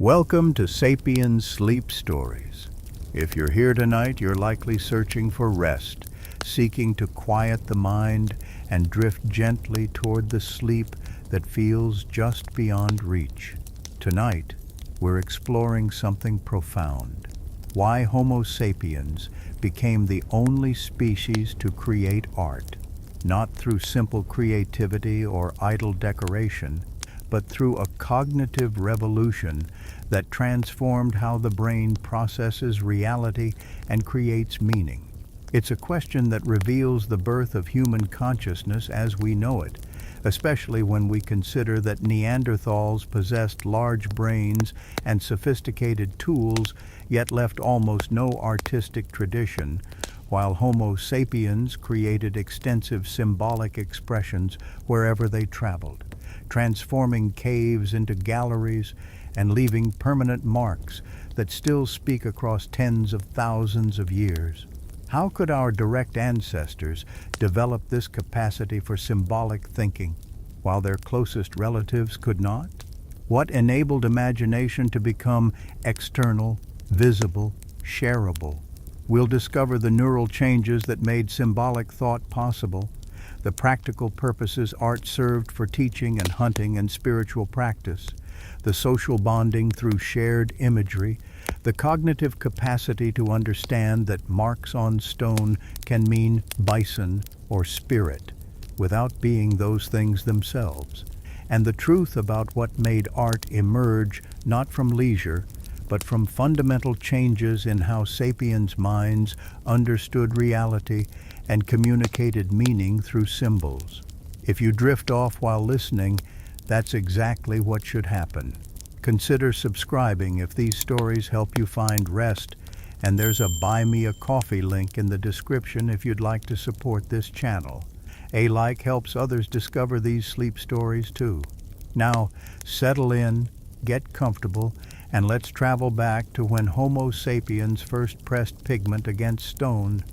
Welcome to Sapiens Sleep Stories. If you're here tonight, you're likely searching for rest, seeking to quiet the mind and drift gently toward the sleep that feels just beyond reach. Tonight, we're exploring something profound. Why Homo sapiens became the only species to create art, not through simple creativity or idle decoration, but through a cognitive revolution that transformed how the brain processes reality and creates meaning. It's a question that reveals the birth of human consciousness as we know it, especially when we consider that Neanderthals possessed large brains and sophisticated tools, yet left almost no artistic tradition, while Homo sapiens created extensive symbolic expressions wherever they traveled, transforming caves into galleries and leaving permanent marks that still speak across tens of thousands of years. How could our direct ancestors develop this capacity for symbolic thinking, while their closest relatives could not? What enabled imagination to become external, visible, shareable? We'll discover the neural changes that made symbolic thought possible, the practical purposes art served for teaching and hunting and spiritual practice, the social bonding through shared imagery, the cognitive capacity to understand that marks on stone can mean bison or spirit without being those things themselves, and the truth about what made art emerge not from leisure, but from fundamental changes in how sapiens' minds understood reality and communicated meaning through symbols. If you drift off while listening, that's exactly what should happen. Consider subscribing if these stories help you find rest, and there's a Buy Me a Coffee link in the description if you'd like to support this channel. A like helps others discover these sleep stories too. Now, settle in, get comfortable, and let's travel back to when Homo sapiens first pressed pigment against stone,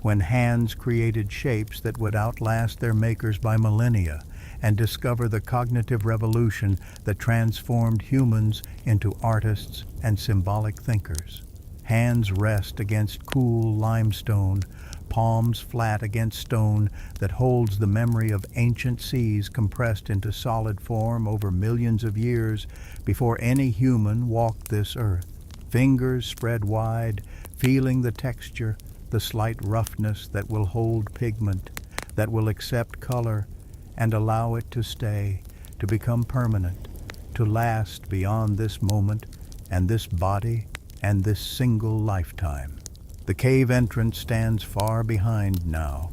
when hands created shapes that would outlast their makers by millennia, and discover the cognitive revolution that transformed humans into artists and symbolic thinkers. Hands rest against cool limestone, palms flat against stone that holds the memory of ancient seas compressed into solid form over millions of years before any human walked this earth. Fingers spread wide, feeling the texture, the slight roughness that will hold pigment, that will accept color and allow it to stay, to become permanent, to last beyond this moment and this body and this single lifetime. The cave entrance stands far behind now,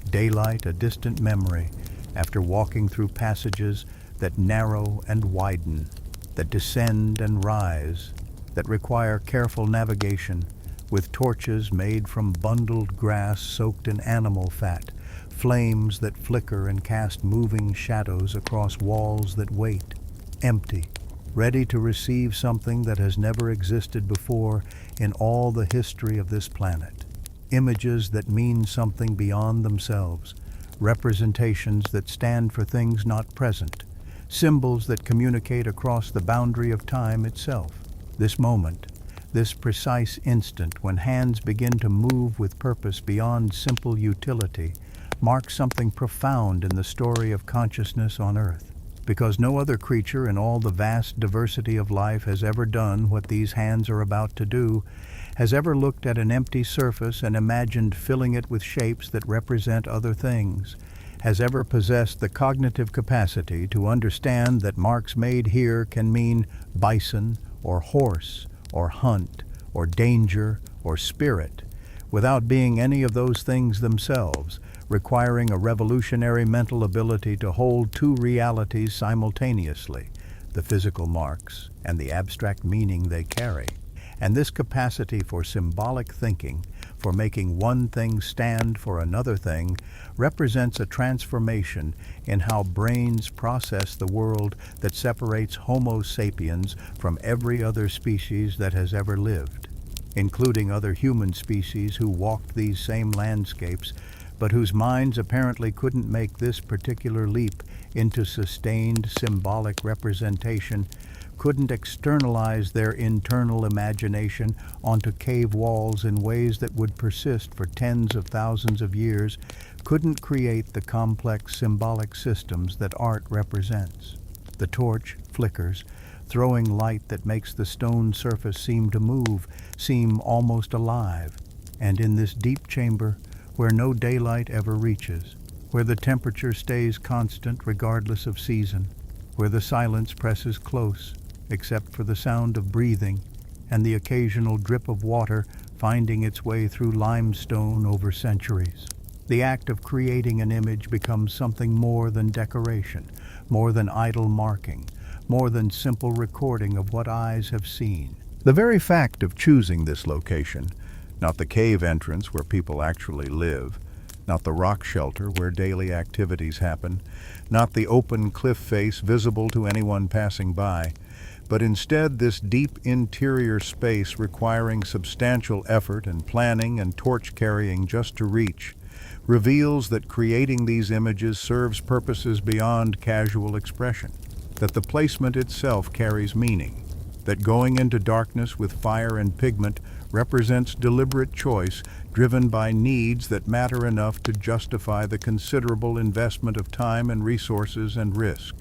daylight a distant memory after walking through passages that narrow and widen, that descend and rise, that require careful navigation, with torches made from bundled grass soaked in animal fat, flames that flicker and cast moving shadows across walls that wait, empty, ready to receive something that has never existed before in all the history of this planet. Images that mean something beyond themselves, representations that stand for things not present, symbols that communicate across the boundary of time itself. This moment, this precise instant when hands begin to move with purpose beyond simple utility, marks something profound in the story of consciousness on Earth. Because no other creature in all the vast diversity of life has ever done what these hands are about to do, has ever looked at an empty surface and imagined filling it with shapes that represent other things, has ever possessed the cognitive capacity to understand that marks made here can mean bison or horse or hunt or danger or spirit, without being any of those things themselves, requiring a revolutionary mental ability to hold two realities simultaneously, the physical marks and the abstract meaning they carry. And this capacity for symbolic thinking, for making one thing stand for another thing, represents a transformation in how brains process the world that separates Homo sapiens from every other species that has ever lived, including other human species who walked these same landscapes, but whose minds apparently couldn't make this particular leap into sustained symbolic representation, couldn't externalize their internal imagination onto cave walls in ways that would persist for tens of thousands of years, couldn't create the complex symbolic systems that art represents. The torch flickers, throwing light that makes the stone surface seem to move, seem almost alive. And in this deep chamber, where no daylight ever reaches, where the temperature stays constant regardless of season, where the silence presses close, except for the sound of breathing and the occasional drip of water finding its way through limestone over centuries. The act of creating an image becomes something more than decoration, more than idle marking, more than simple recording of what eyes have seen. The very fact of choosing this location, not the cave entrance where people actually live, not the rock shelter where daily activities happen, not the open cliff face visible to anyone passing by, but instead this deep interior space requiring substantial effort and planning and torch carrying just to reach, reveals that creating these images serves purposes beyond casual expression, that the placement itself carries meaning, that going into darkness with fire and pigment represents deliberate choice driven by needs that matter enough to justify the considerable investment of time and resources and risk.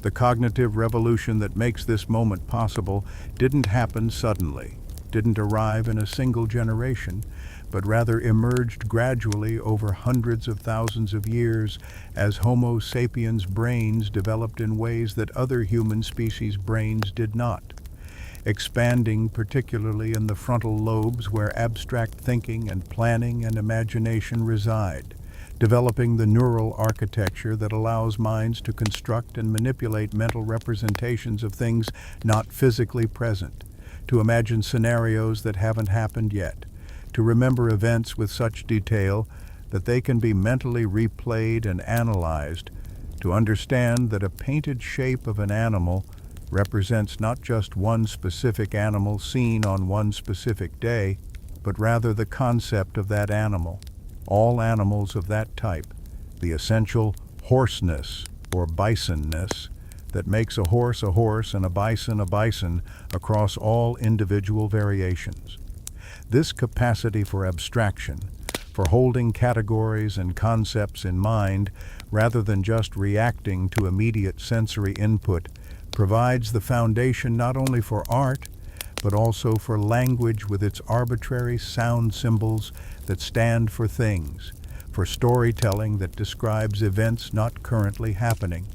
The cognitive revolution that makes this moment possible didn't happen suddenly, didn't arrive in a single generation, but rather emerged gradually over hundreds of thousands of years as Homo sapiens brains developed in ways that other human species brains did not, expanding particularly in the frontal lobes where abstract thinking and planning and imagination reside, developing the neural architecture that allows minds to construct and manipulate mental representations of things not physically present, to imagine scenarios that haven't happened yet, to remember events with such detail that they can be mentally replayed and analyzed, to understand that a painted shape of an animal represents not just one specific animal seen on one specific day, but rather the concept of that animal, all animals of that type, the essential horseness or bisonness that makes a horse and a bison across all individual variations. This capacity for abstraction, for holding categories and concepts in mind rather than just reacting to immediate sensory input, provides the foundation not only for art, but also for language with its arbitrary sound symbols that stand for things, for storytelling that describes events not currently happening,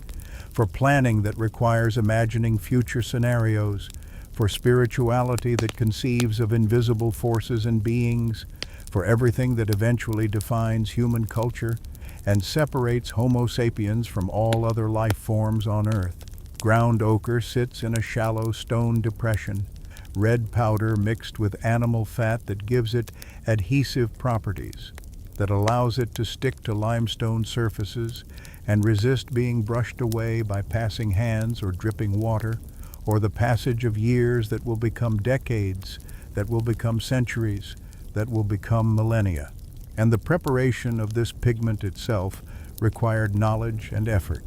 for planning that requires imagining future scenarios, for spirituality that conceives of invisible forces and beings, for everything that eventually defines human culture and separates Homo sapiens from all other life forms on Earth. Ground ochre sits in a shallow stone depression, red powder mixed with animal fat that gives it adhesive properties, that allows it to stick to limestone surfaces and resist being brushed away by passing hands or dripping water, or the passage of years that will become decades, that will become centuries, that will become millennia. And the preparation of this pigment itself required knowledge and effort.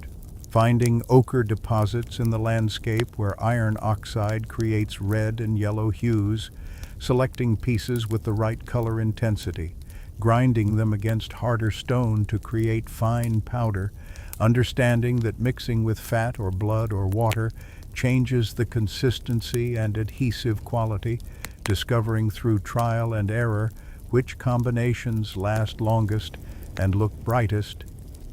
Finding ochre deposits in the landscape where iron oxide creates red and yellow hues, selecting pieces with the right color intensity, grinding them against harder stone to create fine powder, understanding that mixing with fat or blood or water changes the consistency and adhesive quality, discovering through trial and error which combinations last longest and look brightest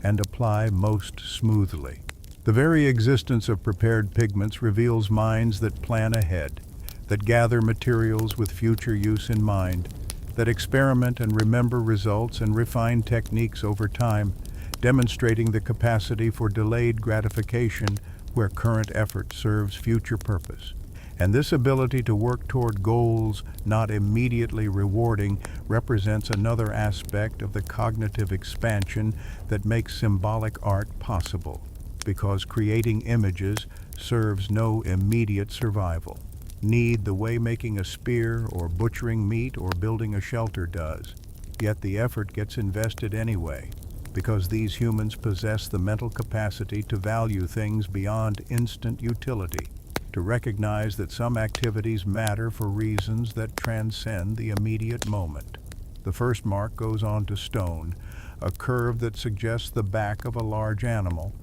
and apply most smoothly. The very existence of prepared pigments reveals minds that plan ahead, that gather materials with future use in mind, that experiment and remember results and refine techniques over time, demonstrating the capacity for delayed gratification where current effort serves future purpose. And this ability to work toward goals not immediately rewarding represents another aspect of the cognitive expansion that makes symbolic art possible, because creating images serves no immediate survival need the way making a spear or butchering meat or building a shelter does. Yet the effort gets invested anyway, because these humans possess the mental capacity to value things beyond instant utility. to recognize that some activities matter for reasons that transcend the immediate moment. The first mark goes on to stone, a curve that suggests the back of a large animal,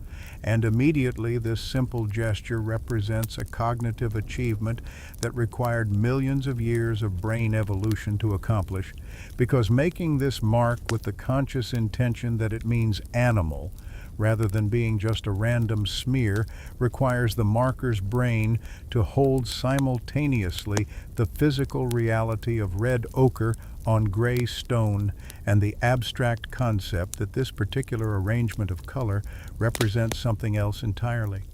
and immediately this simple gesture represents a cognitive achievement that required millions of years of brain evolution to accomplish, because making this mark with the conscious intention that it means animal, rather than being just a random smear, requires the marker's brain to hold simultaneously the physical reality of red ochre on gray stone and the abstract concept that this particular arrangement of color represents something else entirely,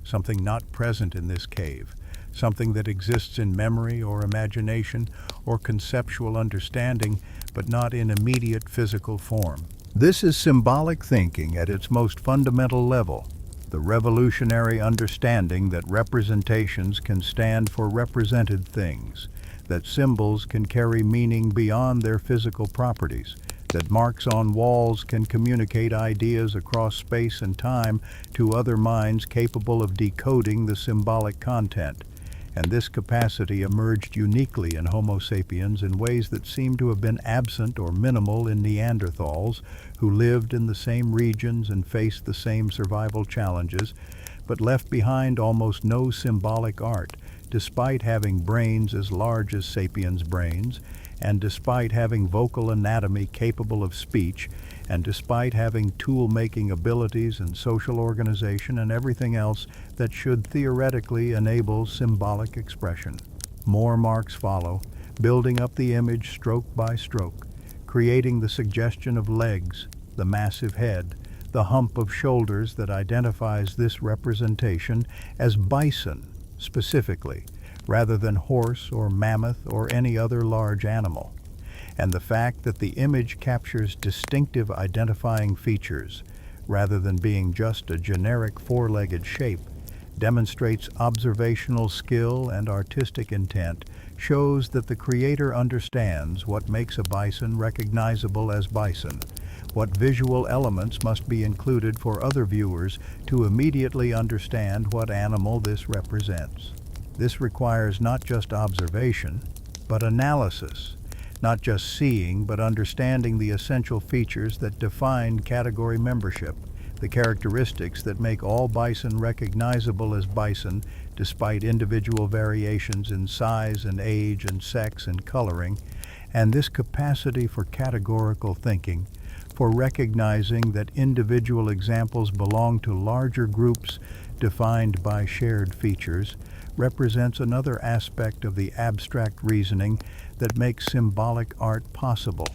something not present in this cave, something that exists in memory or imagination or conceptual understanding, but not in immediate physical form. This is symbolic thinking at its most fundamental level, the revolutionary understanding that representations can stand for represented things, that symbols can carry meaning beyond their physical properties, that marks on walls can communicate ideas across space and time to other minds capable of decoding the symbolic content. And this capacity emerged uniquely in Homo sapiens in ways that seem to have been absent or minimal in Neanderthals, who lived in the same regions and faced the same survival challenges, but left behind almost no symbolic art, despite having brains as large as sapiens' brains, and despite having vocal anatomy capable of speech, and despite having tool-making abilities and social organization and everything else that should theoretically enable symbolic expression. More marks follow, building up the image stroke by stroke, creating the suggestion of legs, the massive head, the hump of shoulders that identifies this representation as bison, specifically, rather than horse or mammoth or any other large animal. And the fact that the image captures distinctive identifying features, rather than being just a generic four-legged shape, demonstrates observational skill and artistic intent, shows that the creator understands what makes a bison recognizable as bison, what visual elements must be included for other viewers to immediately understand what animal this represents. This requires not just observation, but analysis, not just seeing, but understanding the essential features that define category membership, the characteristics that make all bison recognizable as bison despite individual variations in size and age and sex and coloring, and this capacity for categorical thinking, for recognizing that individual examples belong to larger groups defined by shared features, represents another aspect of the abstract reasoning that makes symbolic art possible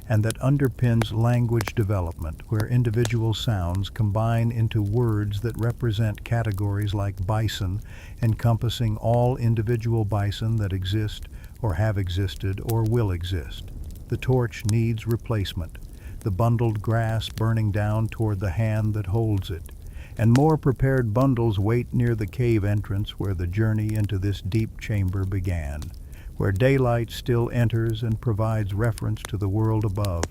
and that underpins language development, where individual sounds combine into words that represent categories like bison, encompassing all individual bison that exist or have existed or will exist. The torch needs replacement, the bundled grass burning down toward the hand that holds it, and more prepared bundles wait near the cave entrance where the journey into this deep chamber began, where daylight still enters and provides reference to the world above.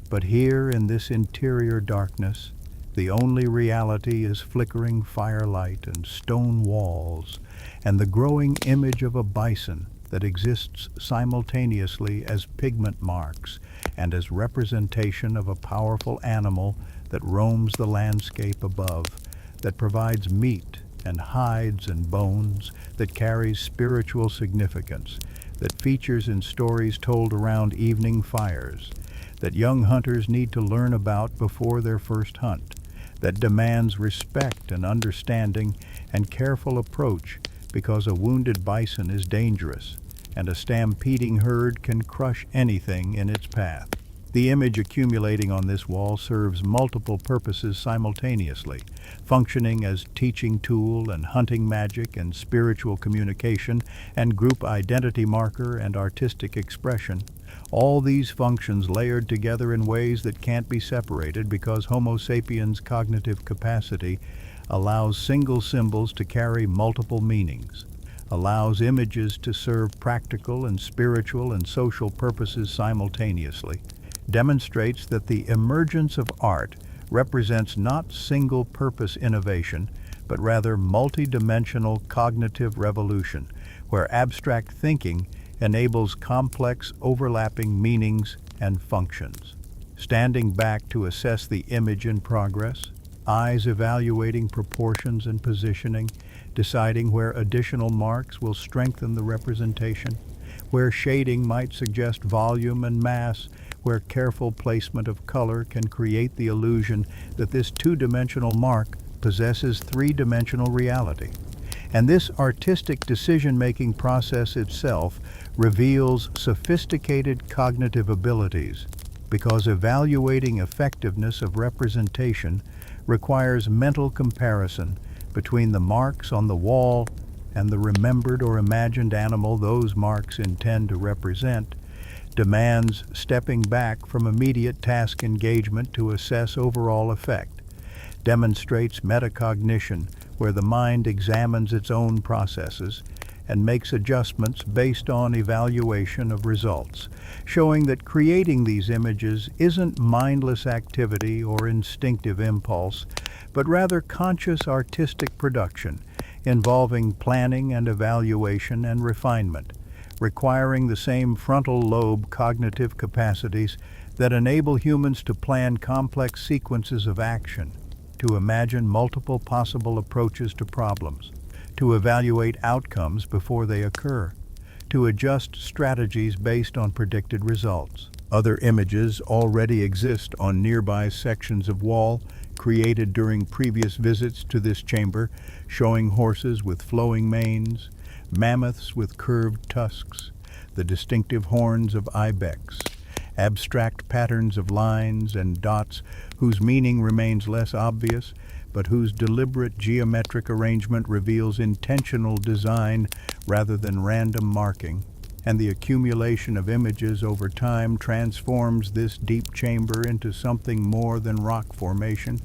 But here in this interior darkness, the only reality is flickering firelight and stone walls, and the growing image of a bison that exists simultaneously as pigment marks and as representation of a powerful animal that roams the landscape above, that provides meat and hides and bones, that carries spiritual significance, that features in stories told around evening fires, that young hunters need to learn about before their first hunt, that demands respect and understanding and careful approach because a wounded bison is dangerous and a stampeding herd can crush anything in its path. The image accumulating on this wall serves multiple purposes simultaneously, functioning as teaching tool and hunting magic and spiritual communication and group identity marker and artistic expression. All these functions layered together in ways that can't be separated because Homo sapiens' cognitive capacity allows single symbols to carry multiple meanings, allows images to serve practical and spiritual and social purposes simultaneously, demonstrates that the emergence of art represents not single-purpose innovation, but rather multidimensional cognitive revolution, where abstract thinking enables complex overlapping meanings and functions. Standing back to assess the image in progress, eyes evaluating proportions and positioning, deciding where additional marks will strengthen the representation, where shading might suggest volume and mass, where careful placement of color can create the illusion that this two-dimensional mark possesses three-dimensional reality. And this artistic decision-making process itself reveals sophisticated cognitive abilities, because evaluating effectiveness of representation requires mental comparison between the marks on the wall and the remembered or imagined animal those marks intend to represent, demands stepping back from immediate task engagement to assess overall effect, demonstrates metacognition where the mind examines its own processes and makes adjustments based on evaluation of results, showing that creating these images isn't mindless activity or instinctive impulse, but rather conscious artistic production involving planning and evaluation and refinement, requiring the same frontal lobe cognitive capacities that enable humans to plan complex sequences of action, to imagine multiple possible approaches to problems, to evaluate outcomes before they occur, to adjust strategies based on predicted results. Other images already exist on nearby sections of wall created during previous visits to this chamber, showing horses with flowing manes, mammoths with curved tusks, the distinctive horns of ibex, abstract patterns of lines and dots whose meaning remains less obvious, but whose deliberate geometric arrangement reveals intentional design rather than random marking. And the accumulation of images over time transforms this deep chamber into something more than rock formation,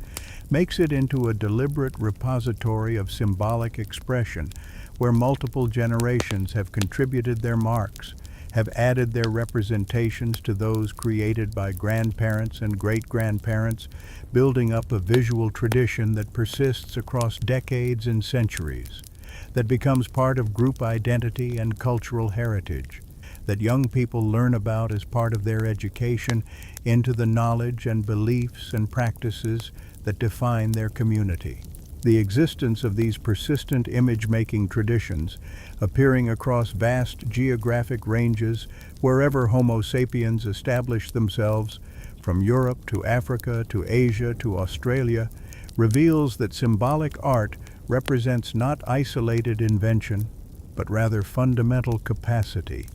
makes it into a deliberate repository of symbolic expression where multiple generations have contributed their marks, have added their representations to those created by grandparents and great-grandparents, building up a visual tradition that persists across decades and centuries, that becomes part of group identity and cultural heritage, that young people learn about as part of their education into the knowledge and beliefs and practices that define their community. The existence of these persistent image-making traditions, appearing across vast geographic ranges wherever Homo sapiens established themselves, from Europe to Africa to Asia to Australia, reveals that symbolic art represents not isolated invention, but rather fundamental capacity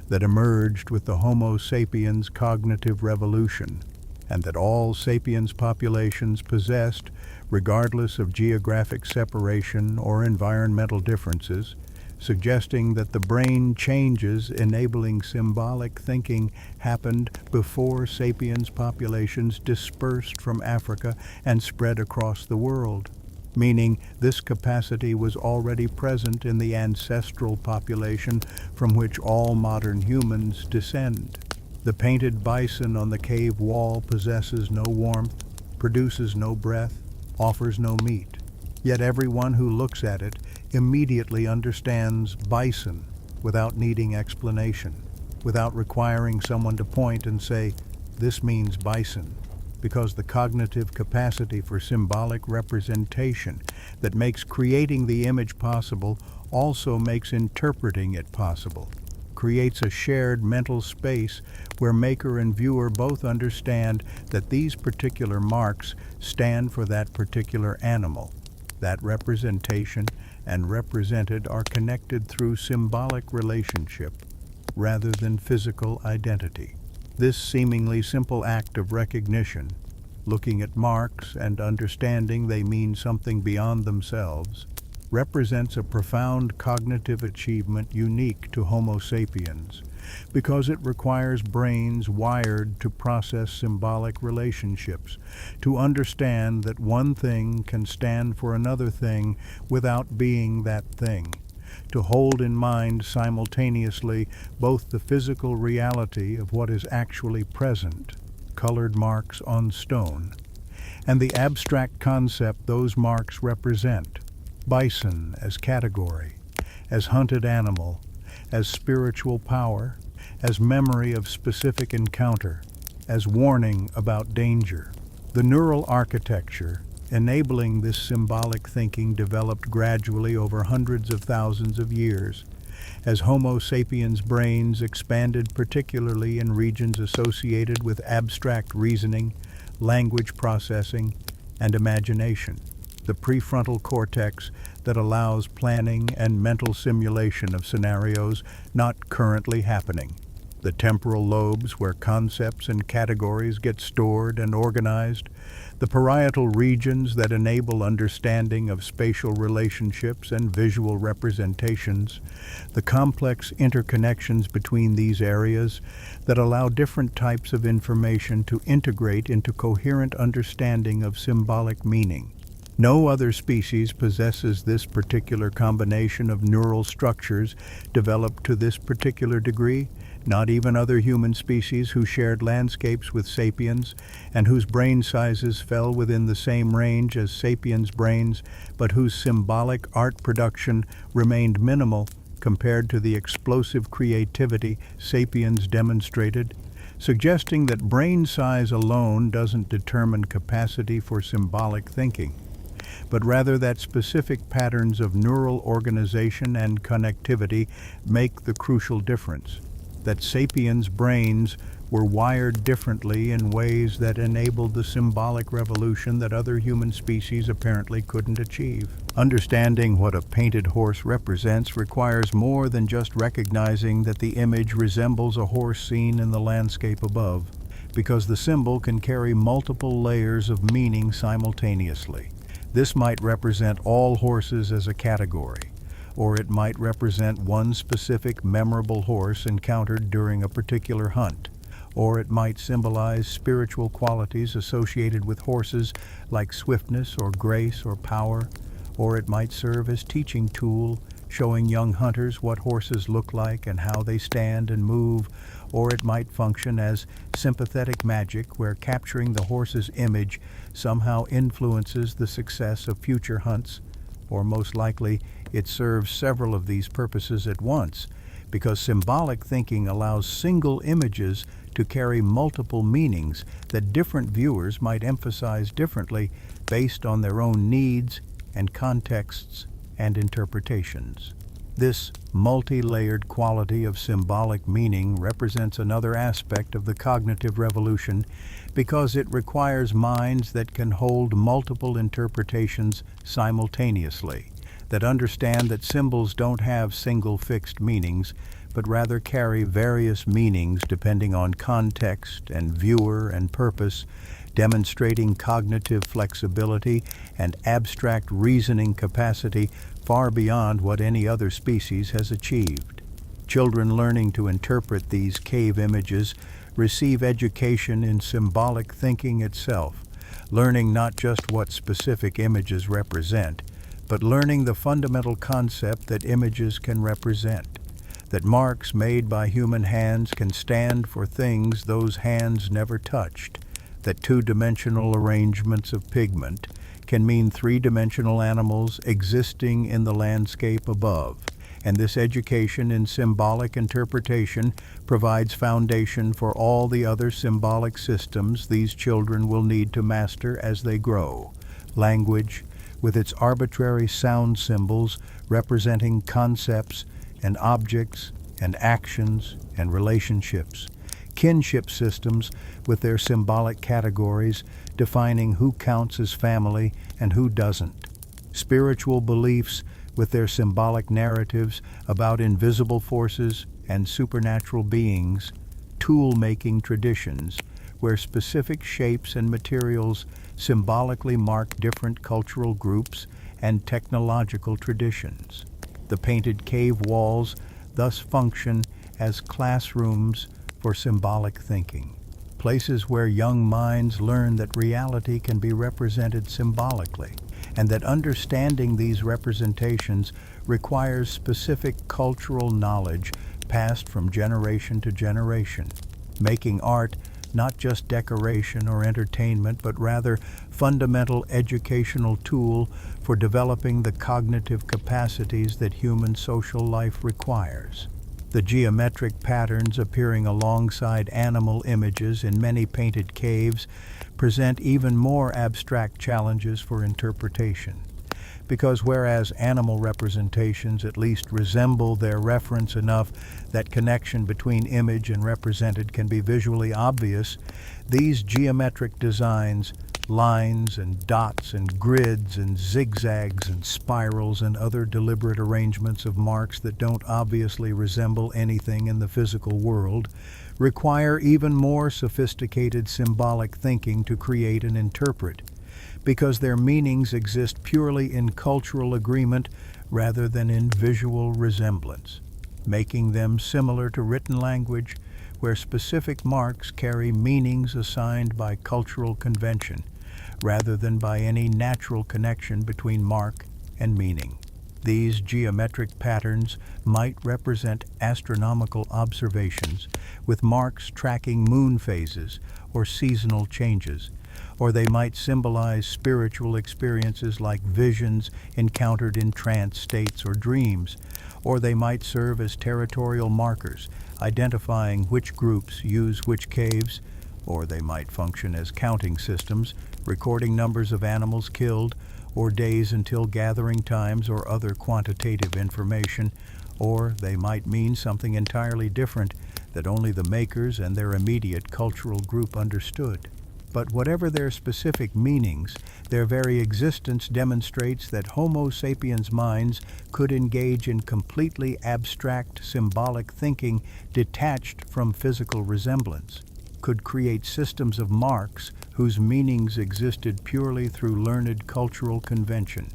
that emerged with the Homo sapiens cognitive revolution, and that all sapiens populations possessed, regardless of geographic separation or environmental differences, suggesting that the brain changes enabling symbolic thinking happened before sapiens populations dispersed from Africa and spread across the world, meaning this capacity was already present in the ancestral population from which all modern humans descend. The painted bison on the cave wall possesses no warmth, produces no breath, offers no meat. Yet everyone who looks at it immediately understands bison without needing explanation, without requiring someone to point and say, "This means bison," because the cognitive capacity for symbolic representation that makes creating the image possible also makes interpreting it possible, creates a shared mental space where maker and viewer both understand that these particular marks stand for that particular animal. That representation and represented are connected through symbolic relationship rather than physical identity. This seemingly simple act of recognition, looking at marks and understanding they mean something beyond themselves, represents a profound cognitive achievement unique to Homo sapiens, because it requires brains wired to process symbolic relationships, to understand that one thing can stand for another thing without being that thing, to hold in mind simultaneously both the physical reality of what is actually present, colored marks on stone, and the abstract concept those marks represent, Bison as category, as hunted animal, as spiritual power, as memory of specific encounter, as warning about danger. The neural architecture enabling this symbolic thinking developed gradually over hundreds of thousands of years, as Homo sapiens brains expanded particularly in regions associated with abstract reasoning, language processing, and imagination. The prefrontal cortex that allows planning and mental simulation of scenarios not currently happening. The temporal lobes where concepts and categories get stored and organized. The parietal regions that enable understanding of spatial relationships and visual representations. The complex interconnections between these areas that allow different types of information to integrate into coherent understanding of symbolic meaning. No other species possesses this particular combination of neural structures developed to this particular degree, not even other human species who shared landscapes with sapiens and whose brain sizes fell within the same range as sapiens' brains, but whose symbolic art production remained minimal compared to the explosive creativity sapiens demonstrated, suggesting that brain size alone doesn't determine capacity for symbolic thinking, but rather that specific patterns of neural organization and connectivity make the crucial difference. That sapiens' brains were wired differently in ways that enabled the symbolic revolution that other human species apparently couldn't achieve. Understanding what a painted horse represents requires more than just recognizing that the image resembles a horse seen in the landscape above, because the symbol can carry multiple layers of meaning simultaneously. This might represent all horses as a category, or it might represent one specific memorable horse encountered during a particular hunt, or it might symbolize spiritual qualities associated with horses like swiftness or grace or power, or it might serve as teaching tool, showing young hunters what horses look like and how they stand and move, or it might function as sympathetic magic where capturing the horse's image somehow influences the success of future hunts, or most likely it serves several of these purposes at once, because symbolic thinking allows single images to carry multiple meanings that different viewers might emphasize differently based on their own needs and contexts and interpretations. This multi-layered quality of symbolic meaning represents another aspect of the cognitive revolution because it requires minds that can hold multiple interpretations simultaneously, that understand that symbols don't have single fixed meanings, but rather carry various meanings depending on context and viewer and purpose, demonstrating cognitive flexibility and abstract reasoning capacity far beyond what any other species has achieved. Children learning to interpret these cave images receive education in symbolic thinking itself, learning not just what specific images represent, but learning the fundamental concept that images can represent, that marks made by human hands can stand for things those hands never touched, that two-dimensional arrangements of pigment can mean three-dimensional animals existing in the landscape above, and this education in symbolic interpretation provides foundation for all the other symbolic systems these children will need to master as they grow. Language, with its arbitrary sound symbols representing concepts and objects and actions and relationships. Kinship systems with their symbolic categories defining who counts as family and who doesn't. Spiritual beliefs with their symbolic narratives about invisible forces and supernatural beings. Tool-making traditions where specific shapes and materials symbolically mark different cultural groups and technological traditions. The painted cave walls thus function as classrooms for symbolic thinking, places where young minds learn that reality can be represented symbolically, and that understanding these representations requires specific cultural knowledge passed from generation to generation, making art not just decoration or entertainment, but rather fundamental educational tool for developing the cognitive capacities that human social life requires. The geometric patterns appearing alongside animal images in many painted caves present even more abstract challenges for interpretation. Because whereas animal representations at least resemble their reference enough that connection between image and represented can be visually obvious, these geometric designs, lines and dots and grids and zigzags and spirals and other deliberate arrangements of marks that don't obviously resemble anything in the physical world, require even more sophisticated symbolic thinking to create and interpret, because their meanings exist purely in cultural agreement rather than in visual resemblance, making them similar to written language, where specific marks carry meanings assigned by cultural convention, rather than by any natural connection between mark and meaning. These geometric patterns might represent astronomical observations, with marks tracking moon phases or seasonal changes, or they might symbolize spiritual experiences like visions encountered in trance states or dreams, or they might serve as territorial markers, identifying which groups use which caves, or they might function as counting systems, recording numbers of animals killed, or days until gathering times or other quantitative information, or they might mean something entirely different that only the makers and their immediate cultural group understood. But whatever their specific meanings, their very existence demonstrates that Homo sapiens' minds could engage in completely abstract symbolic thinking detached from physical resemblance, could create systems of marks whose meanings existed purely through learned cultural convention,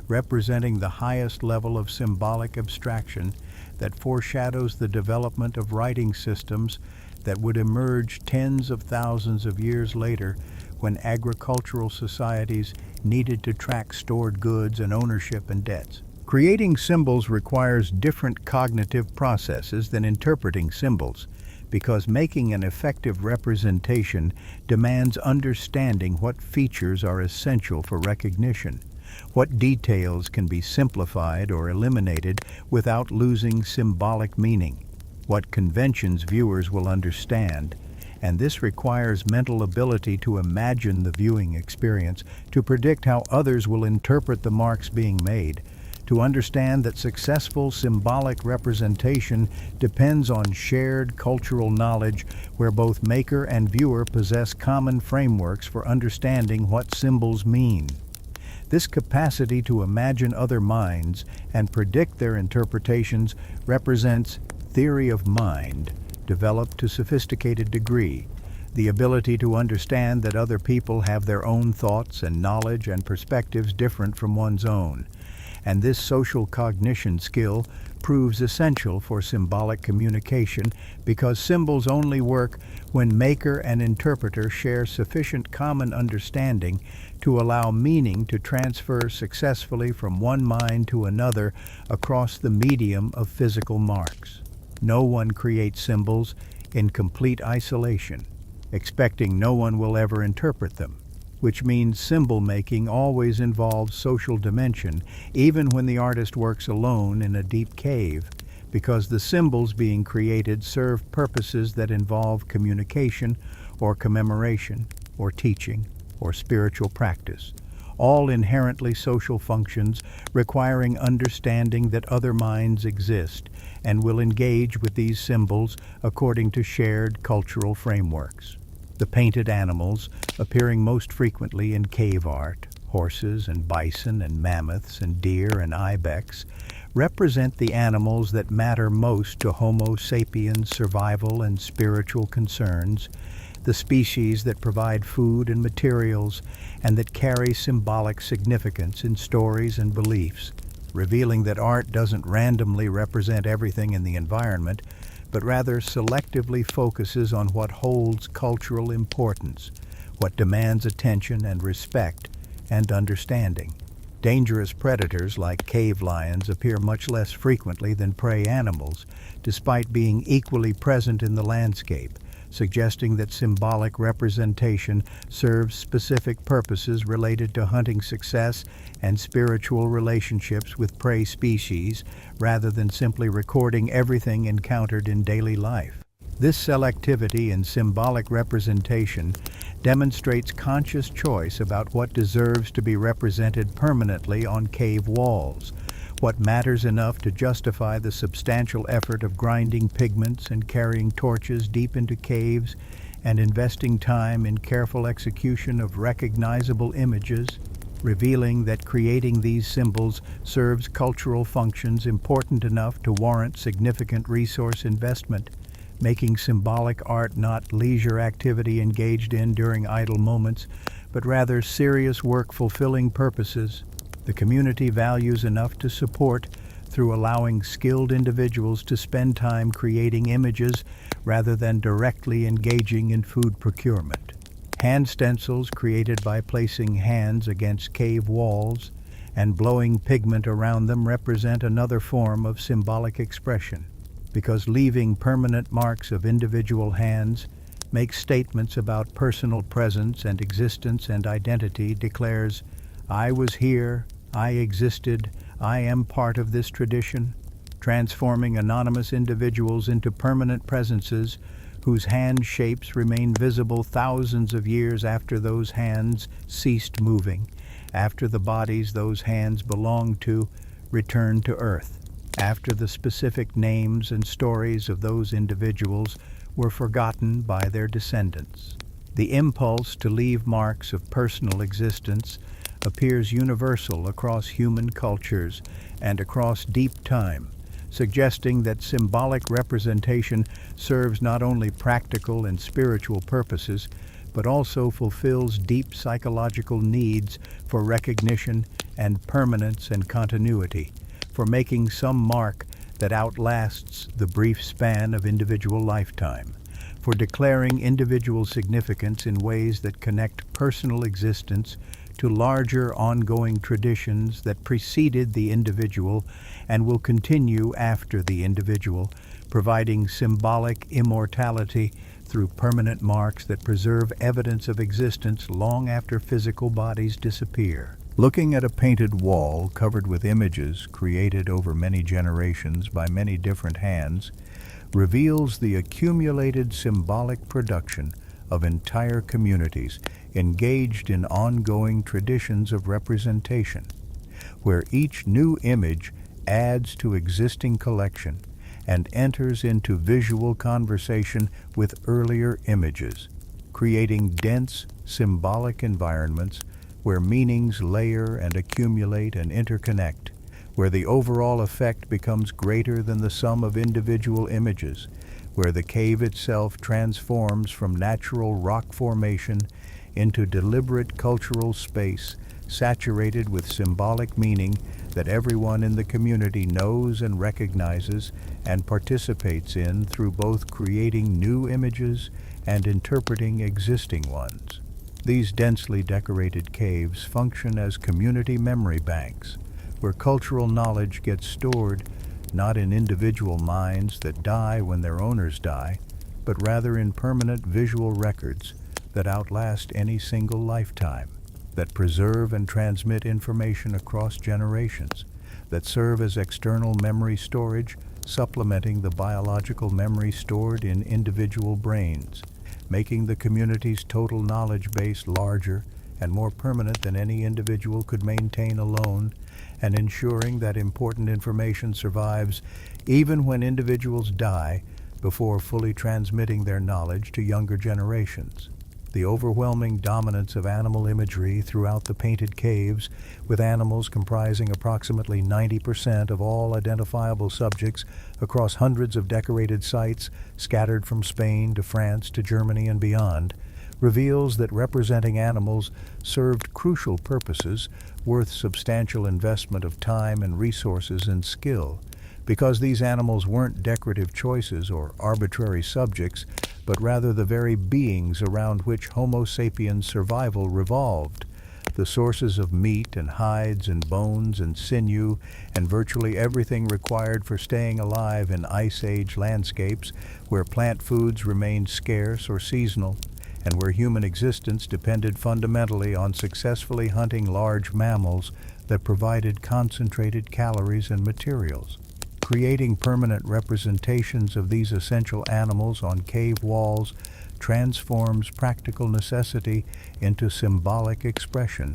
representing the highest level of symbolic abstraction that foreshadows the development of writing systems that would emerge tens of thousands of years later when agricultural societies needed to track stored goods and ownership and debts. Creating symbols requires different cognitive processes than interpreting symbols, because making an effective representation demands understanding what features are essential for recognition, what details can be simplified or eliminated without losing symbolic meaning, what conventions viewers will understand, and this requires mental ability to imagine the viewing experience, to predict how others will interpret the marks being made, to understand that successful symbolic representation depends on shared cultural knowledge where both maker and viewer possess common frameworks for understanding what symbols mean. This capacity to imagine other minds and predict their interpretations represents theory of mind, developed to sophisticated degree, the ability to understand that other people have their own thoughts and knowledge and perspectives different from one's own. And this social cognition skill proves essential for symbolic communication because symbols only work when maker and interpreter share sufficient common understanding to allow meaning to transfer successfully from one mind to another across the medium of physical marks. No one creates symbols in complete isolation, expecting no one will ever interpret them, which means symbol making always involves social dimension, even when the artist works alone in a deep cave, because the symbols being created serve purposes that involve communication or commemoration or teaching or spiritual practice, all inherently social functions requiring understanding that other minds exist and will engage with these symbols according to shared cultural frameworks. The painted animals, appearing most frequently in cave art, horses and bison and mammoths and deer and ibex, represent the animals that matter most to Homo sapiens' survival and spiritual concerns, the species that provide food and materials and that carry symbolic significance in stories and beliefs, revealing that art doesn't randomly represent everything in the environment, but rather selectively focuses on what holds cultural importance, what demands attention and respect and understanding. Dangerous predators like cave lions appear much less frequently than prey animals, despite being equally present in the landscape, suggesting that symbolic representation serves specific purposes related to hunting success and spiritual relationships with prey species, rather than simply recording everything encountered in daily life. This selectivity in symbolic representation demonstrates conscious choice about what deserves to be represented permanently on cave walls, what matters enough to justify the substantial effort of grinding pigments and carrying torches deep into caves and investing time in careful execution of recognizable images, revealing that creating these symbols serves cultural functions important enough to warrant significant resource investment, making symbolic art not leisure activity engaged in during idle moments, but rather serious work fulfilling purposes the community values enough to support through allowing skilled individuals to spend time creating images rather than directly engaging in food procurement. Hand stencils created by placing hands against cave walls and blowing pigment around them represent another form of symbolic expression, because leaving permanent marks of individual hands makes statements about personal presence and existence and identity, declares, "I was here, I existed, I am part of this tradition," transforming anonymous individuals into permanent presences whose hand shapes remain visible thousands of years after those hands ceased moving, after the bodies those hands belonged to returned to Earth, after the specific names and stories of those individuals were forgotten by their descendants. The impulse to leave marks of personal existence appears universal across human cultures and across deep time, suggesting that symbolic representation serves not only practical and spiritual purposes, but also fulfills deep psychological needs for recognition and permanence and continuity, for making some mark that outlasts the brief span of individual lifetime, for declaring individual significance in ways that connect personal existence to larger ongoing traditions that preceded the individual and will continue after the individual, providing symbolic immortality through permanent marks that preserve evidence of existence long after physical bodies disappear. Looking at a painted wall covered with images created over many generations by many different hands reveals the accumulated symbolic production of entire communities engaged in ongoing traditions of representation, where each new image adds to existing collection and enters into visual conversation with earlier images, creating dense symbolic environments where meanings layer and accumulate and interconnect, where the overall effect becomes greater than the sum of individual images, where the cave itself transforms from natural rock formation into deliberate cultural space saturated with symbolic meaning that everyone in the community knows and recognizes and participates in through both creating new images and interpreting existing ones. These densely decorated caves function as community memory banks, where cultural knowledge gets stored not in individual minds that die when their owners die, but rather in permanent visual records that outlast any single lifetime, that preserve and transmit information across generations, that serve as external memory storage, supplementing the biological memory stored in individual brains, making the community's total knowledge base larger and more permanent than any individual could maintain alone, and ensuring that important information survives even when individuals die before fully transmitting their knowledge to younger generations. The overwhelming dominance of animal imagery throughout the painted caves, with animals comprising approximately 90% of all identifiable subjects across hundreds of decorated sites scattered from Spain to France to Germany and beyond, reveals that representing animals served crucial purposes worth substantial investment of time and resources and skill, because these animals weren't decorative choices or arbitrary subjects, but rather the very beings around which Homo sapiens survival revolved, the sources of meat and hides and bones and sinew and virtually everything required for staying alive in Ice Age landscapes where plant foods remained scarce or seasonal, and where human existence depended fundamentally on successfully hunting large mammals that provided concentrated calories and materials. Creating permanent representations of these essential animals on cave walls transforms practical necessity into symbolic expression,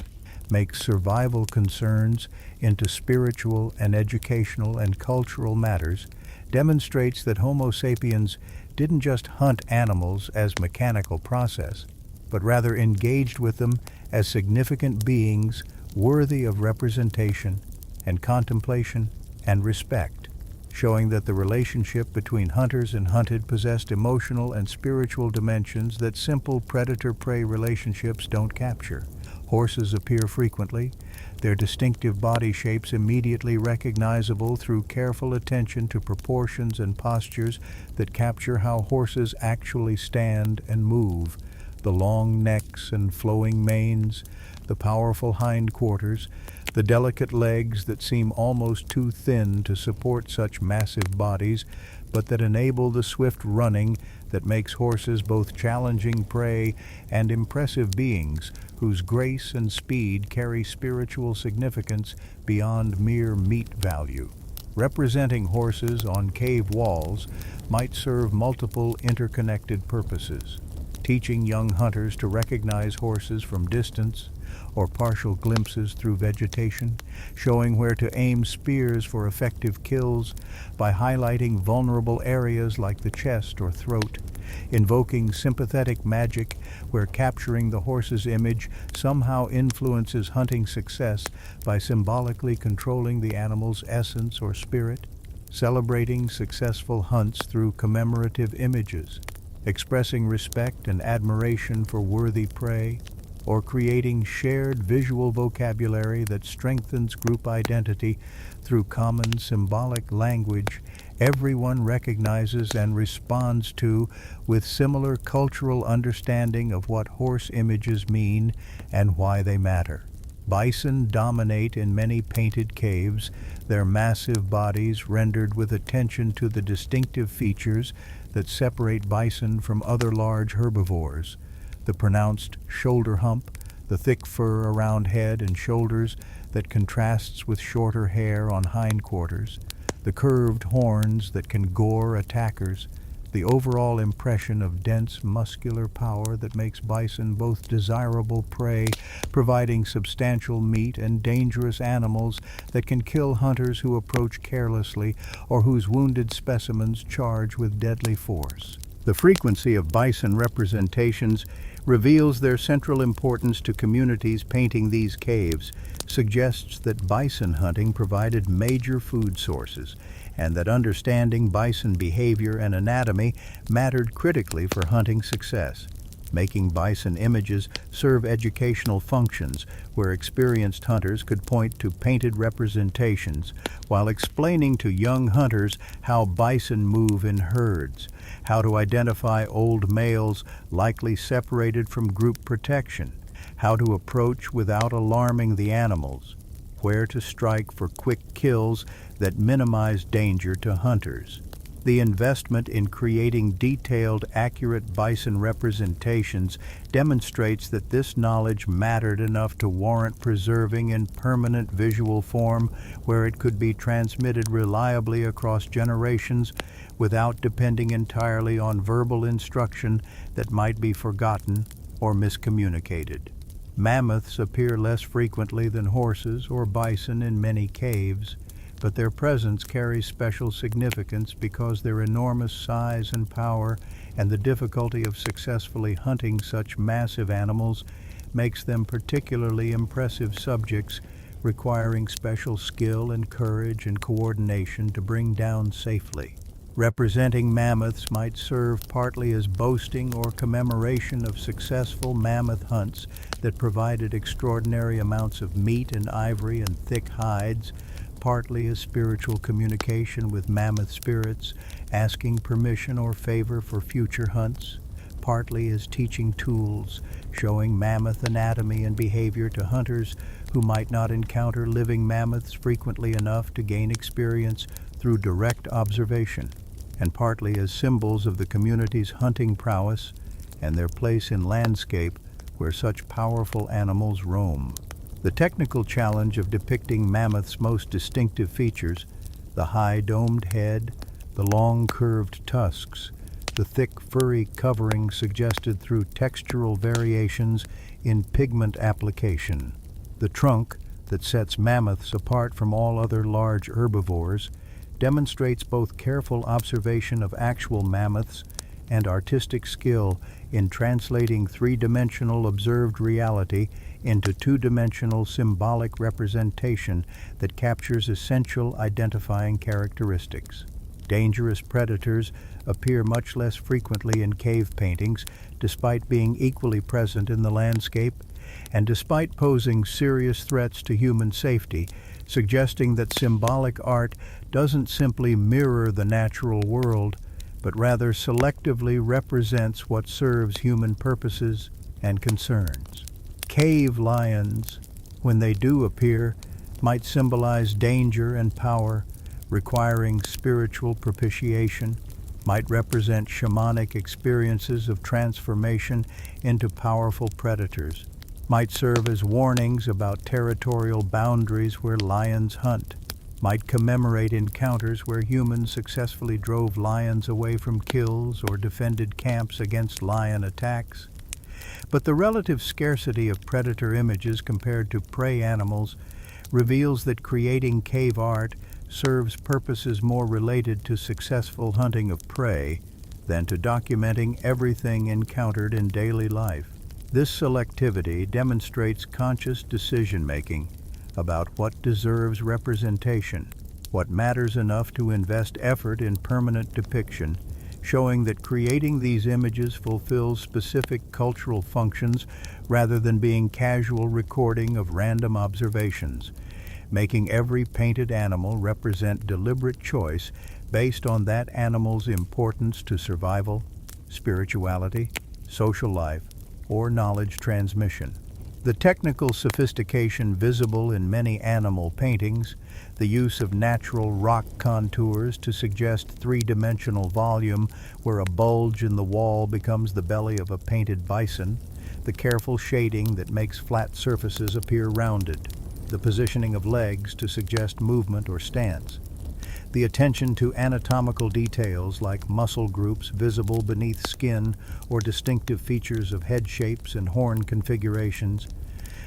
makes survival concerns into spiritual and educational and cultural matters, demonstrates that Homo sapiens didn't just hunt animals as mechanical process, but rather engaged with them as significant beings worthy of representation and contemplation and respect, showing that the relationship between hunters and hunted possessed emotional and spiritual dimensions that simple predator-prey relationships don't capture. Horses appear frequently, their distinctive body shapes immediately recognizable through careful attention to proportions and postures that capture how horses actually stand and move. The long necks and flowing manes, the powerful hindquarters, the delicate legs that seem almost too thin to support such massive bodies, but that enable the swift running that makes horses both challenging prey and impressive beings whose grace and speed carry spiritual significance beyond mere meat value. Representing horses on cave walls might serve multiple interconnected purposes, teaching young hunters to recognize horses from distance or partial glimpses through vegetation, showing where to aim spears for effective kills by highlighting vulnerable areas like the chest or throat, invoking sympathetic magic where capturing the horse's image somehow influences hunting success by symbolically controlling the animal's essence or spirit, celebrating successful hunts through commemorative images, expressing respect and admiration for worthy prey, or creating shared visual vocabulary that strengthens group identity through common symbolic language everyone recognizes and responds to with similar cultural understanding of what horse images mean and why they matter. Bison dominate in many painted caves, their massive bodies rendered with attention to the distinctive features that separate bison from other large herbivores. The pronounced shoulder hump, the thick fur around head and shoulders that contrasts with shorter hair on hindquarters, the curved horns that can gore attackers, the overall impression of dense muscular power that makes bison both desirable prey, providing substantial meat, and dangerous animals that can kill hunters who approach carelessly or whose wounded specimens charge with deadly force. The frequency of bison representations reveals their central importance to communities painting these caves, suggests that bison hunting provided major food sources, and that understanding bison behavior and anatomy mattered critically for hunting success. Making bison images serve educational functions where experienced hunters could point to painted representations while explaining to young hunters how bison move in herds, how to identify old males likely separated from group protection, how to approach without alarming the animals, where to strike for quick kills that minimize danger to hunters. The investment in creating detailed, accurate bison representations demonstrates that this knowledge mattered enough to warrant preserving in permanent visual form where it could be transmitted reliably across generations without depending entirely on verbal instruction that might be forgotten or miscommunicated. Mammoths appear less frequently than horses or bison in many caves, but their presence carries special significance because their enormous size and power and the difficulty of successfully hunting such massive animals makes them particularly impressive subjects, requiring special skill and courage and coordination to bring down safely. Representing mammoths might serve partly as boasting or commemoration of successful mammoth hunts that provided extraordinary amounts of meat and ivory and thick hides, partly as spiritual communication with mammoth spirits, asking permission or favor for future hunts, partly as teaching tools, showing mammoth anatomy and behavior to hunters who might not encounter living mammoths frequently enough to gain experience through direct observation, and partly as symbols of the community's hunting prowess and their place in landscape where such powerful animals roam. The technical challenge of depicting mammoths' most distinctive features, the high domed head, the long curved tusks, the thick furry covering suggested through textural variations in pigment application, the trunk that sets mammoths apart from all other large herbivores, demonstrates both careful observation of actual mammoths and artistic skill in translating three-dimensional observed reality into two-dimensional symbolic representation that captures essential identifying characteristics. Dangerous predators appear much less frequently in cave paintings, despite being equally present in the landscape, and despite posing serious threats to human safety, suggesting that symbolic art doesn't simply mirror the natural world, but rather selectively represents what serves human purposes and concerns. Cave lions, when they do appear, might symbolize danger and power, requiring spiritual propitiation, might represent shamanic experiences of transformation into powerful predators, might serve as warnings about territorial boundaries where lions hunt, might commemorate encounters where humans successfully drove lions away from kills or defended camps against lion attacks. But the relative scarcity of predator images compared to prey animals reveals that creating cave art serves purposes more related to successful hunting of prey than to documenting everything encountered in daily life. This selectivity demonstrates conscious decision-making about what deserves representation, what matters enough to invest effort in permanent depiction, showing that creating these images fulfills specific cultural functions rather than being casual recording of random observations, making every painted animal represent deliberate choice based on that animal's importance to survival, spirituality, social life, or knowledge transmission. The technical sophistication visible in many animal paintings, the use of natural rock contours to suggest three-dimensional volume where a bulge in the wall becomes the belly of a painted bison, the careful shading that makes flat surfaces appear rounded, the positioning of legs to suggest movement or stance, the attention to anatomical details like muscle groups visible beneath skin or distinctive features of head shapes and horn configurations,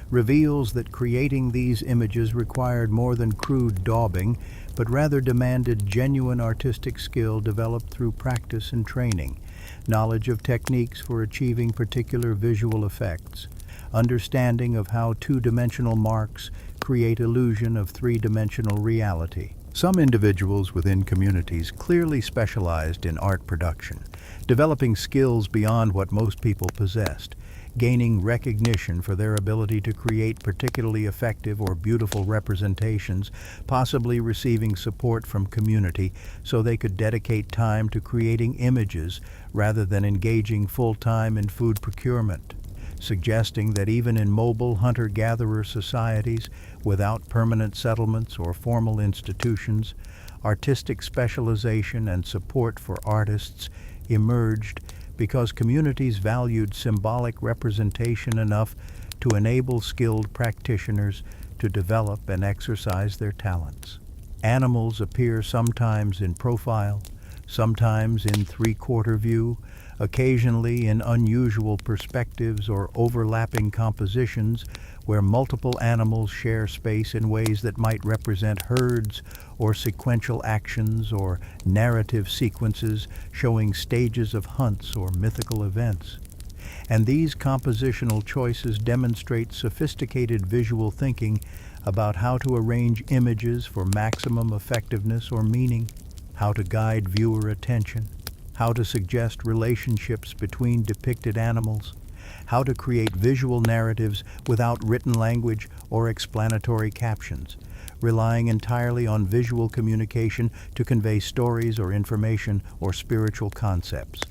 reveals that creating these images required more than crude daubing, but rather demanded genuine artistic skill developed through practice and training, knowledge of techniques for achieving particular visual effects, understanding of how two-dimensional marks create illusion of three-dimensional reality. Some individuals within communities clearly specialized in art production, developing skills beyond what most people possessed, gaining recognition for their ability to create particularly effective or beautiful representations, possibly receiving support from community so they could dedicate time to creating images rather than engaging full-time in food procurement, suggesting that even in mobile hunter-gatherer societies without permanent settlements or formal institutions, artistic specialization and support for artists emerged because communities valued symbolic representation enough to enable skilled practitioners to develop and exercise their talents. Animals appear sometimes in profile, sometimes in three-quarter view, occasionally in unusual perspectives or overlapping compositions where multiple animals share space in ways that might represent herds or sequential actions or narrative sequences showing stages of hunts or mythical events. And these compositional choices demonstrate sophisticated visual thinking about how to arrange images for maximum effectiveness or meaning, how to guide viewer attention, how to suggest relationships between depicted animals, how to create visual narratives without written language or explanatory captions, relying entirely on visual communication to convey stories or information or spiritual concepts.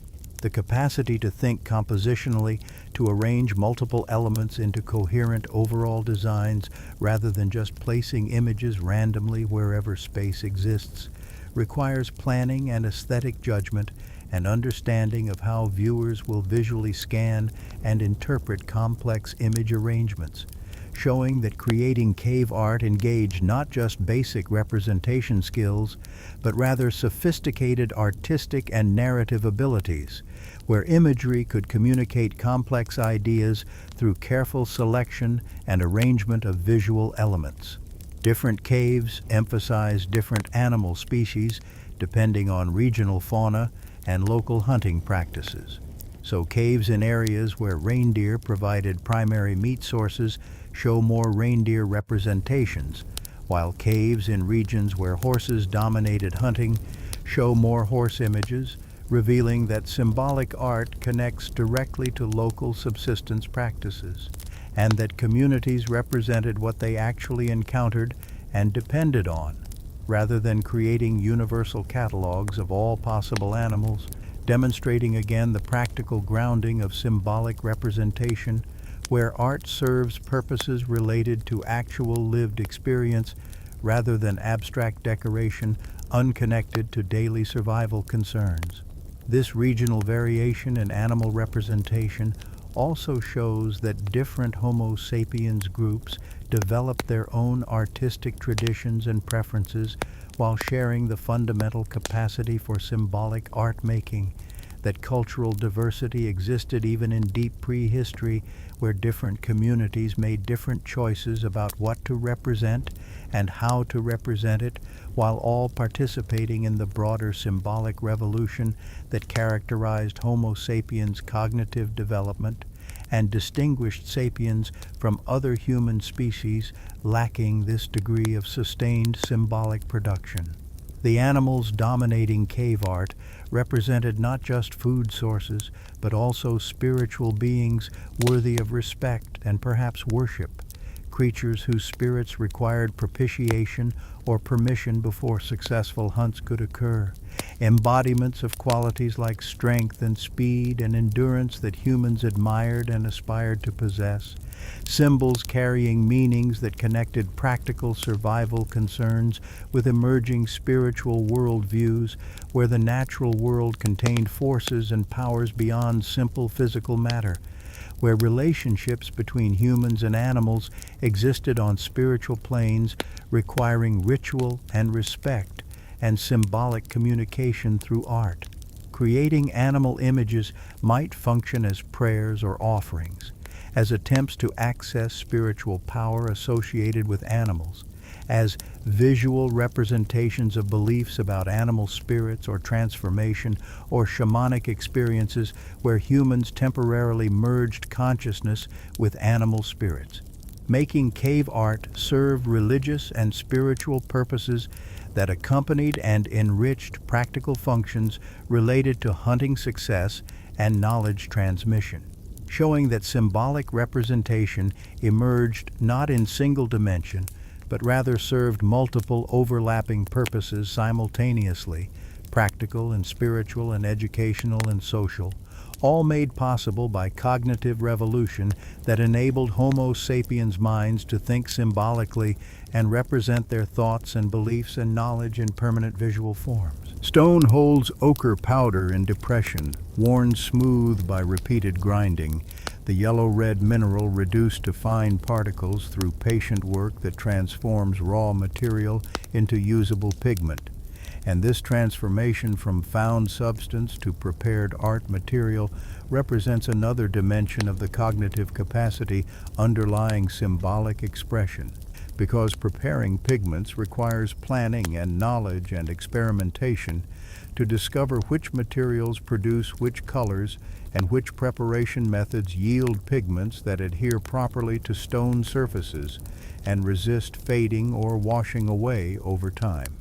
The capacity to think compositionally, to arrange multiple elements into coherent overall designs rather than just placing images randomly wherever space exists, requires planning and aesthetic judgment and understanding of how viewers will visually scan and interpret complex image arrangements, showing that creating cave art engaged not just basic representation skills, but rather sophisticated artistic and narrative abilities, where imagery could communicate complex ideas through careful selection and arrangement of visual elements. Different caves emphasize different animal species depending on regional fauna and local hunting practices. So caves in areas where reindeer provided primary meat sources show more reindeer representations, while caves in regions where horses dominated hunting show more horse images, revealing that symbolic art connects directly to local subsistence practices, and that communities represented what they actually encountered and depended on, rather than creating universal catalogs of all possible animals, demonstrating again the practical grounding of symbolic representation, where art serves purposes related to actual lived experience rather than abstract decoration unconnected to daily survival concerns. This regional variation in animal representation also shows that different Homo sapiens groups develop their own artistic traditions and preferences while sharing the fundamental capacity for symbolic art making, that cultural diversity existed even in deep prehistory, where different communities made different choices about what to represent and how to represent it, while all participating in the broader symbolic revolution that characterized Homo sapiens' cognitive development and distinguished sapiens from other human species lacking this degree of sustained symbolic production. The animals dominating cave art represented not just food sources, but also spiritual beings worthy of respect and perhaps worship, creatures whose spirits required propitiation or permission before successful hunts could occur, embodiments of qualities like strength and speed and endurance that humans admired and aspired to possess, symbols carrying meanings that connected practical survival concerns with emerging spiritual worldviews, where the natural world contained forces and powers beyond simple physical matter, where relationships between humans and animals existed on spiritual planes requiring ritual and respect and symbolic communication through art. Creating animal images might function as prayers or offerings, as attempts to access spiritual power associated with animals, as visual representations of beliefs about animal spirits or transformation, or shamanic experiences where humans temporarily merged consciousness with animal spirits. Making cave art serve religious and spiritual purposes that accompanied and enriched practical functions related to hunting success and knowledge transmission, showing that symbolic representation emerged not in single dimension, but rather served multiple overlapping purposes simultaneously, practical and spiritual and educational and social, all made possible by cognitive revolution that enabled Homo sapiens minds to think symbolically and represent their thoughts and beliefs and knowledge in permanent visual forms. Stone holds ochre powder in depression, worn smooth by repeated grinding, the yellow-red mineral reduced to fine particles through patient work that transforms raw material into usable pigment. And this transformation from found substance to prepared art material represents another dimension of the cognitive capacity underlying symbolic expression, because preparing pigments requires planning and knowledge and experimentation to discover which materials produce which colors and which preparation methods yield pigments that adhere properly to stone surfaces and resist fading or washing away over time.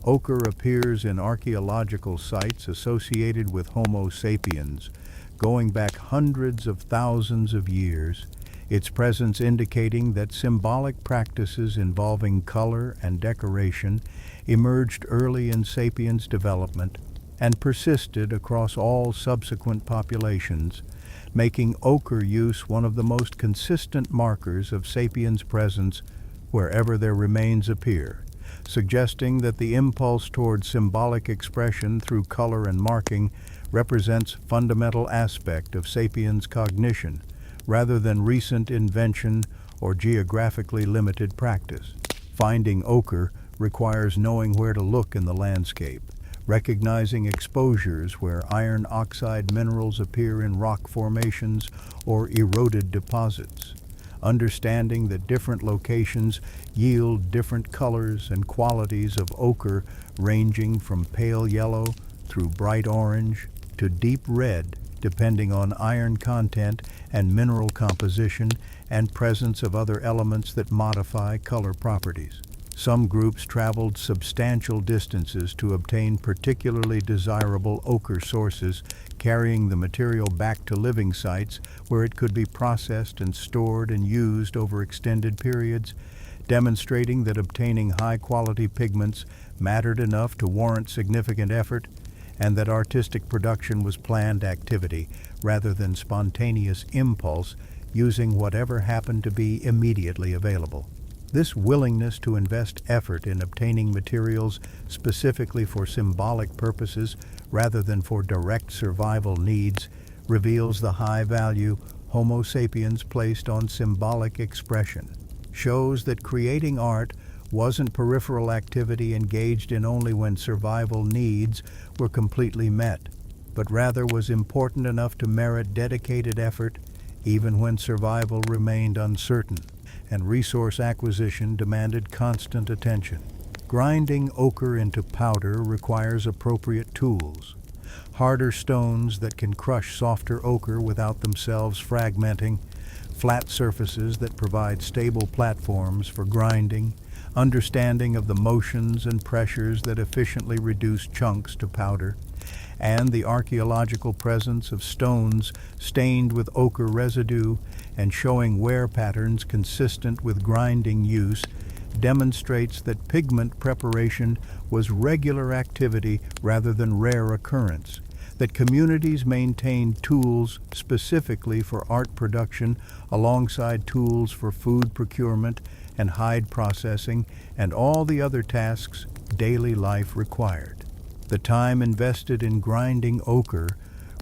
Ochre appears in archaeological sites associated with Homo sapiens, going back hundreds of thousands of years, its presence indicating that symbolic practices involving color and decoration emerged early in sapiens' development, and persisted across all subsequent populations, making ochre use one of the most consistent markers of sapiens' presence wherever their remains appear, suggesting that the impulse toward symbolic expression through color and marking represents fundamental aspect of sapiens' cognition, rather than recent invention or geographically limited practice. Finding ochre requires knowing where to look in the landscape, recognizing exposures where iron oxide minerals appear in rock formations or eroded deposits, understanding that different locations yield different colors and qualities of ochre, ranging from pale yellow through bright orange to deep red, depending on iron content and mineral composition and presence of other elements that modify color properties. Some groups traveled substantial distances to obtain particularly desirable ochre sources, carrying the material back to living sites where it could be processed and stored and used over extended periods, demonstrating that obtaining high-quality pigments mattered enough to warrant significant effort, and that artistic production was planned activity rather than spontaneous impulse, using whatever happened to be immediately available. This willingness to invest effort in obtaining materials specifically for symbolic purposes rather than for direct survival needs reveals the high value Homo sapiens placed on symbolic expression, shows that creating art wasn't peripheral activity engaged in only when survival needs were completely met, but rather was important enough to merit dedicated effort even when survival remained uncertain and resource acquisition demanded constant attention. Grinding ochre into powder requires appropriate tools, harder stones that can crush softer ochre without themselves fragmenting, flat surfaces that provide stable platforms for grinding, understanding of the motions and pressures that efficiently reduce chunks to powder, and the archaeological presence of stones stained with ochre residue and showing wear patterns consistent with grinding use demonstrates that pigment preparation was regular activity rather than rare occurrence, that communities maintained tools specifically for art production alongside tools for food procurement and hide processing and all the other tasks daily life required. The time invested in grinding ochre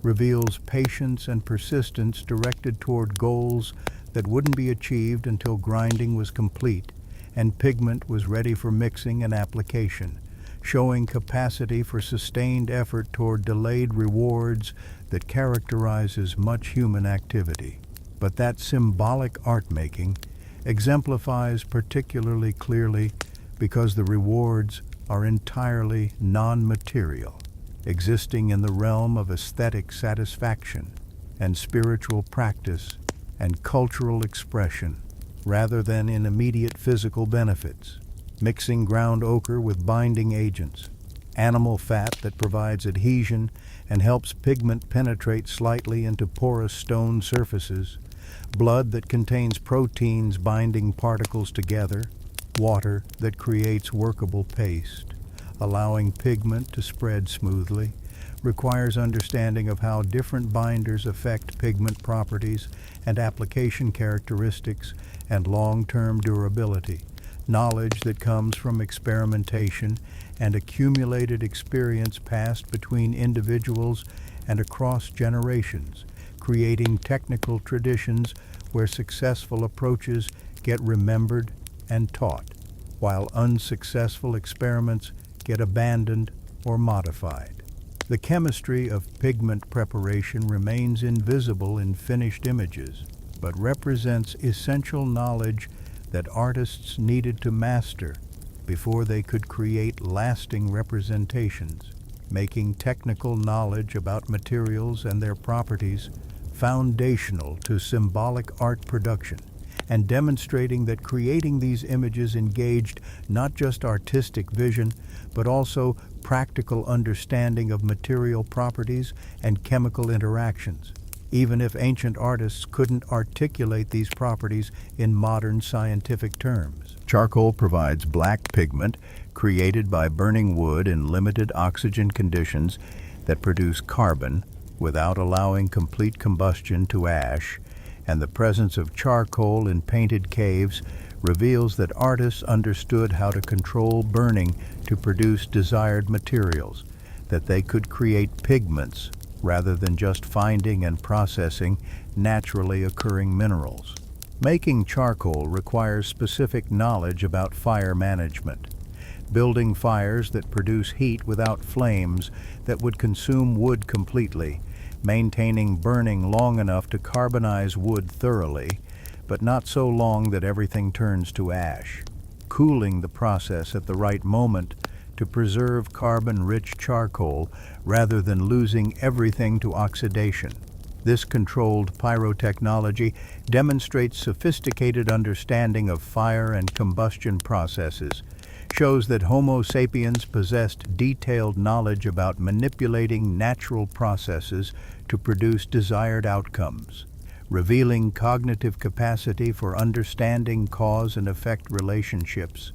reveals patience and persistence directed toward goals that wouldn't be achieved until grinding was complete and pigment was ready for mixing and application, showing capacity for sustained effort toward delayed rewards that characterizes much human activity. But that symbolic art-making exemplifies particularly clearly because the rewards are entirely non-material, existing in the realm of aesthetic satisfaction and spiritual practice and cultural expression, rather than in immediate physical benefits. Mixing ground ochre with binding agents, animal fat that provides adhesion and helps pigment penetrate slightly into porous stone surfaces, blood that contains proteins binding particles together, water that creates workable paste, allowing pigment to spread smoothly, requires understanding of how different binders affect pigment properties and application characteristics and long-term durability, knowledge that comes from experimentation and accumulated experience passed between individuals and across generations, creating technical traditions where successful approaches get remembered and taught, while unsuccessful experiments get abandoned or modified. The chemistry of pigment preparation remains invisible in finished images, but represents essential knowledge that artists needed to master before they could create lasting representations, making technical knowledge about materials and their properties foundational to symbolic art production, and demonstrating that creating these images engaged not just artistic vision, but also practical understanding of material properties and chemical interactions, even if ancient artists couldn't articulate these properties in modern scientific terms. Charcoal provides black pigment created by burning wood in limited oxygen conditions that produce carbon without allowing complete combustion to ash, and the presence of charcoal in painted caves reveals that artists understood how to control burning to produce desired materials, that they could create pigments rather than just finding and processing naturally occurring minerals. Making charcoal requires specific knowledge about fire management. Building fires that produce heat without flames that would consume wood completely, maintaining burning long enough to carbonize wood thoroughly, but not so long that everything turns to ash. Cooling the process at the right moment to preserve carbon-rich charcoal rather than losing everything to oxidation. This controlled pyrotechnology demonstrates sophisticated understanding of fire and combustion processes, shows that Homo sapiens possessed detailed knowledge about manipulating natural processes to produce desired outcomes, revealing cognitive capacity for understanding cause and effect relationships,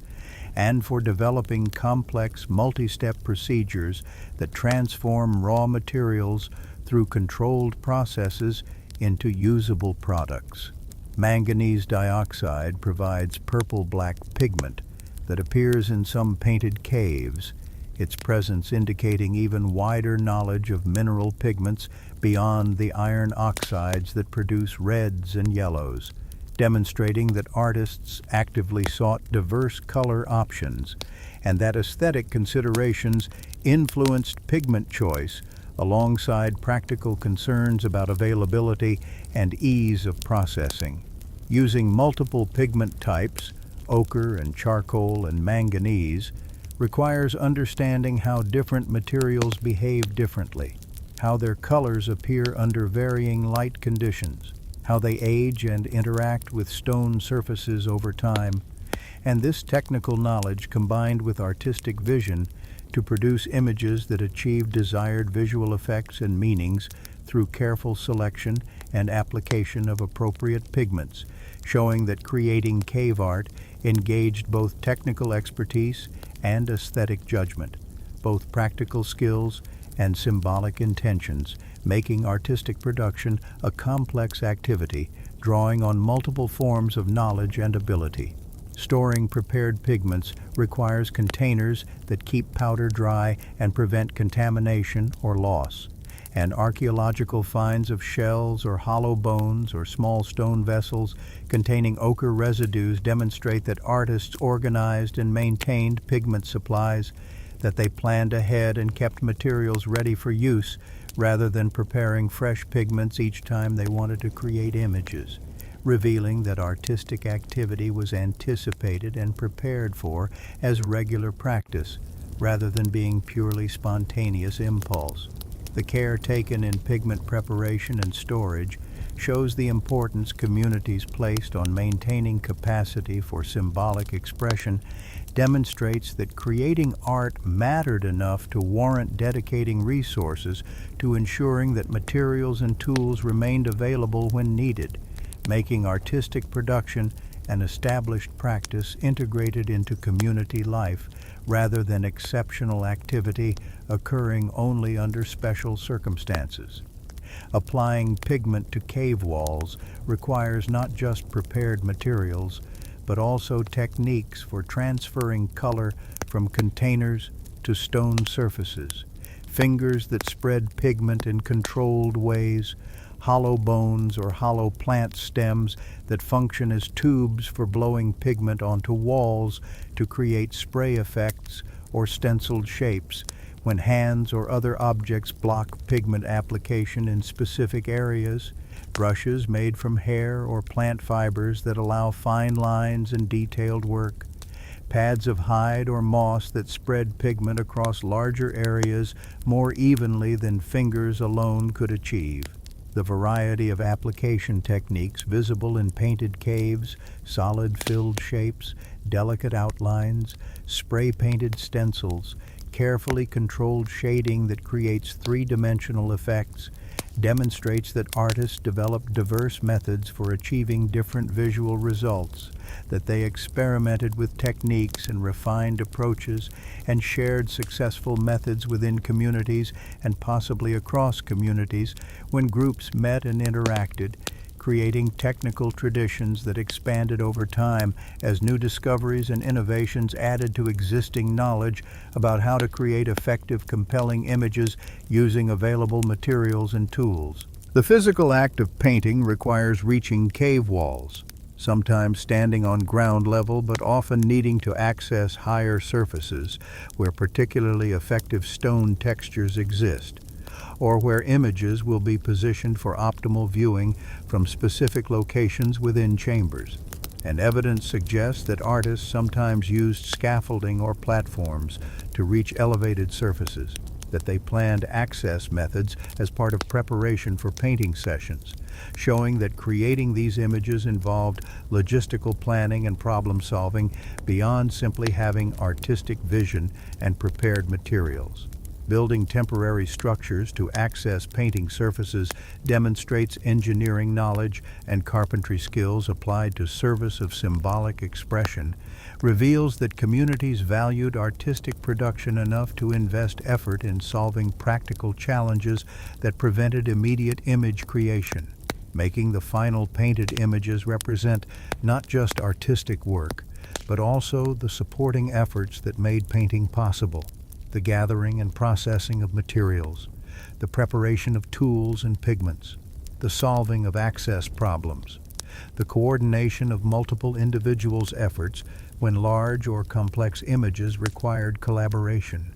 and for developing complex multi-step procedures that transform raw materials through controlled processes into usable products. Manganese dioxide provides purple-black pigment that appears in some painted caves, its presence indicating even wider knowledge of mineral pigments beyond the iron oxides that produce reds and yellows, demonstrating that artists actively sought diverse color options and that aesthetic considerations influenced pigment choice alongside practical concerns about availability and ease of processing. Using multiple pigment types, ochre and charcoal and manganese, requires understanding how different materials behave differently, how their colors appear under varying light conditions, how they age and interact with stone surfaces over time, and this technical knowledge combined with artistic vision to produce images that achieve desired visual effects and meanings through careful selection and application of appropriate pigments, showing that creating cave art engaged both technical expertise and aesthetic judgment, both practical skills and symbolic intentions, making artistic production a complex activity, drawing on multiple forms of knowledge and ability. Storing prepared pigments requires containers that keep powder dry and prevent contamination or loss, and archaeological finds of shells or hollow bones or small stone vessels containing ochre residues demonstrate that artists organized and maintained pigment supplies, that they planned ahead and kept materials ready for use rather than preparing fresh pigments each time they wanted to create images, revealing that artistic activity was anticipated and prepared for as regular practice rather than being purely spontaneous impulse. The care taken in pigment preparation and storage shows the importance communities placed on maintaining capacity for symbolic expression, demonstrates that creating art mattered enough to warrant dedicating resources to ensuring that materials and tools remained available when needed, making artistic production an established practice integrated into community life rather than exceptional activity occurring only under special circumstances. Applying pigment to cave walls requires not just prepared materials, but also techniques for transferring color from containers to stone surfaces, fingers that spread pigment in controlled ways, hollow bones or hollow plant stems that function as tubes for blowing pigment onto walls to create spray effects or stenciled shapes when hands or other objects block pigment application in specific areas, brushes made from hair or plant fibers that allow fine lines and detailed work, pads of hide or moss that spread pigment across larger areas more evenly than fingers alone could achieve. The variety of application techniques visible in painted caves, solid filled shapes, delicate outlines, spray-painted stencils, carefully controlled shading that creates three-dimensional effects, demonstrates that artists developed diverse methods for achieving different visual results, that they experimented with techniques and refined approaches and shared successful methods within communities and possibly across communities when groups met and interacted, creating technical traditions that expanded over time as new discoveries and innovations added to existing knowledge about how to create effective, compelling images using available materials and tools. The physical act of painting requires reaching cave walls, sometimes standing on ground level but often needing to access higher surfaces where particularly effective stone textures exist, or where images will be positioned for optimal viewing from specific locations within chambers. And evidence suggests that artists sometimes used scaffolding or platforms to reach elevated surfaces, that they planned access methods as part of preparation for painting sessions, showing that creating these images involved logistical planning and problem solving beyond simply having artistic vision and prepared materials. Building temporary structures to access painting surfaces demonstrates engineering knowledge and carpentry skills applied to service of symbolic expression, reveals that communities valued artistic production enough to invest effort in solving practical challenges that prevented immediate image creation, making the final painted images represent not just artistic work, but also the supporting efforts that made painting possible. The gathering and processing of materials, the preparation of tools and pigments, the solving of access problems, the coordination of multiple individuals' efforts when large or complex images required collaboration,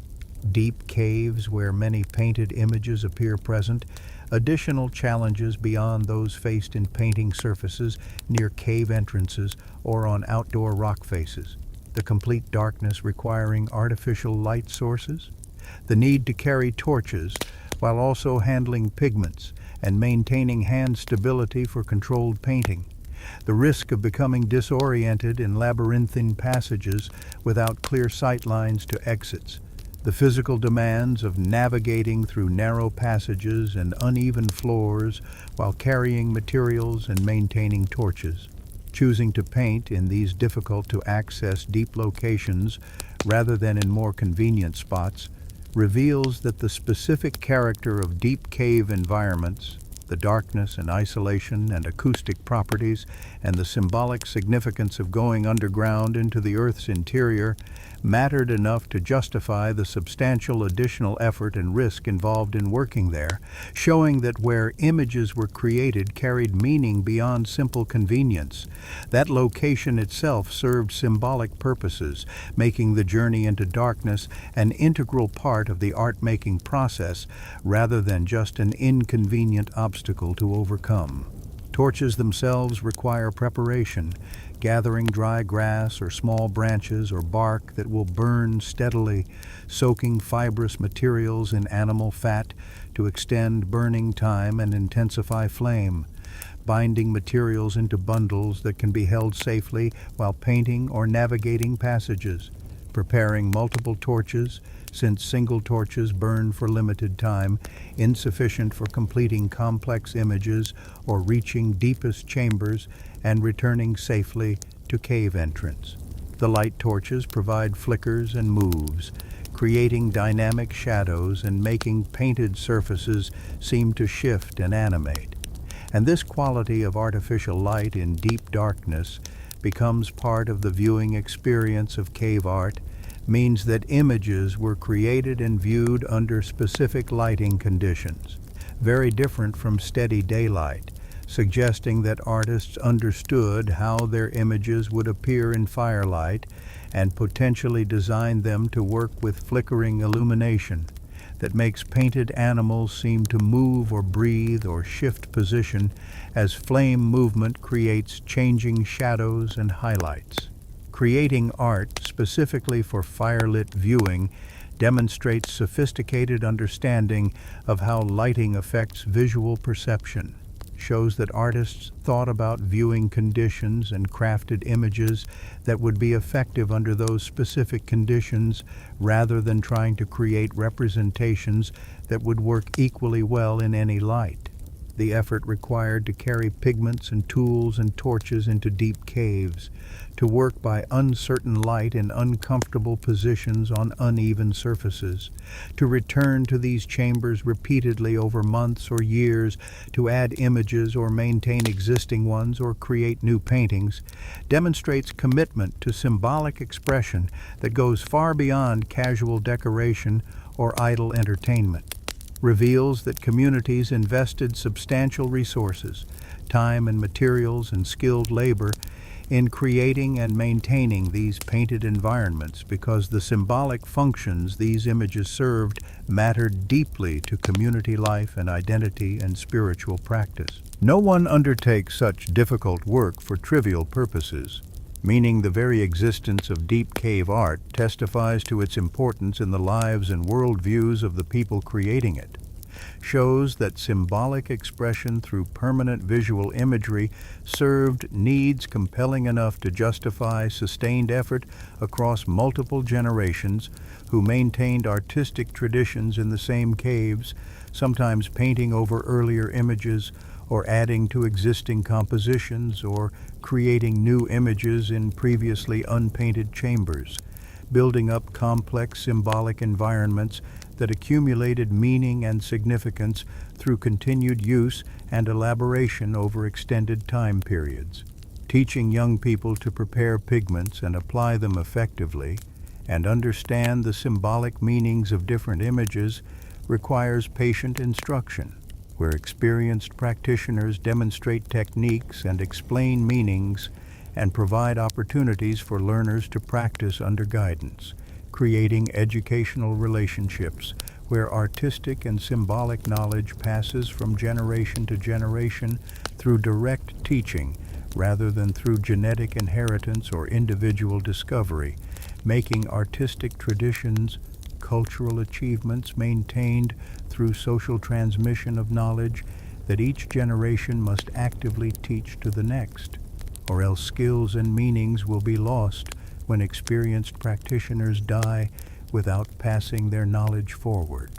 deep caves where many painted images appear present, additional challenges beyond those faced in painting surfaces near cave entrances or on outdoor rock faces, the complete darkness requiring artificial light sources, the need to carry torches while also handling pigments and maintaining hand stability for controlled painting, the risk of becoming disoriented in labyrinthine passages without clear sight lines to exits, the physical demands of navigating through narrow passages and uneven floors while carrying materials and maintaining torches. Choosing to paint in these difficult-to-access deep locations rather than in more convenient spots reveals that the specific character of deep cave environments, the darkness and isolation and acoustic properties, and the symbolic significance of going underground into the Earth's interior mattered enough to justify the substantial additional effort and risk involved in working there, showing that where images were created carried meaning beyond simple convenience. That location itself served symbolic purposes, making the journey into darkness an integral part of the art-making process rather than just an inconvenient obstacle to overcome. Torches themselves require preparation, gathering dry grass or small branches or bark that will burn steadily, soaking fibrous materials in animal fat to extend burning time and intensify flame, binding materials into bundles that can be held safely while painting or navigating passages, preparing multiple torches, since single torches burn for limited time, insufficient for completing complex images or reaching deepest chambers and returning safely to cave entrance. The light torches provide flickers and moves, creating dynamic shadows and making painted surfaces seem to shift and animate. And this quality of artificial light in deep darkness becomes part of the viewing experience of cave art, means that images were created and viewed under specific lighting conditions, very different from steady daylight, suggesting that artists understood how their images would appear in firelight and potentially designed them to work with flickering illumination that makes painted animals seem to move or breathe or shift position as flame movement creates changing shadows and highlights. Creating art specifically for firelit viewing demonstrates sophisticated understanding of how lighting affects visual perception, shows that artists thought about viewing conditions and crafted images that would be effective under those specific conditions rather than trying to create representations that would work equally well in any light. the effort required to carry pigments and tools and torches into deep caves, to work by uncertain light in uncomfortable positions on uneven surfaces, to return to these chambers repeatedly over months or years, to add images or maintain existing ones or create new paintings, demonstrates commitment to symbolic expression that goes far beyond casual decoration or idle entertainment, reveals that communities invested substantial resources, time and materials and skilled labor in creating and maintaining these painted environments because the symbolic functions these images served mattered deeply to community life and identity and spiritual practice. No one undertakes such difficult work for trivial purposes, meaning the very existence of deep cave art testifies to its importance in the lives and worldviews of the people creating it, shows that symbolic expression through permanent visual imagery served needs compelling enough to justify sustained effort across multiple generations who maintained artistic traditions in the same caves, sometimes painting over earlier images or adding to existing compositions or creating new images in previously unpainted chambers, building up complex symbolic environments that accumulated meaning and significance through continued use and elaboration over extended time periods. Teaching young people to prepare pigments and apply them effectively and understand the symbolic meanings of different images requires patient instruction, where experienced practitioners demonstrate techniques and explain meanings and provide opportunities for learners to practice under guidance, creating educational relationships where artistic and symbolic knowledge passes from generation to generation through direct teaching rather than through genetic inheritance or individual discovery, making artistic traditions cultural achievements maintained through social transmission of knowledge that each generation must actively teach to the next, or else skills and meanings will be lost when experienced practitioners die without passing their knowledge forward.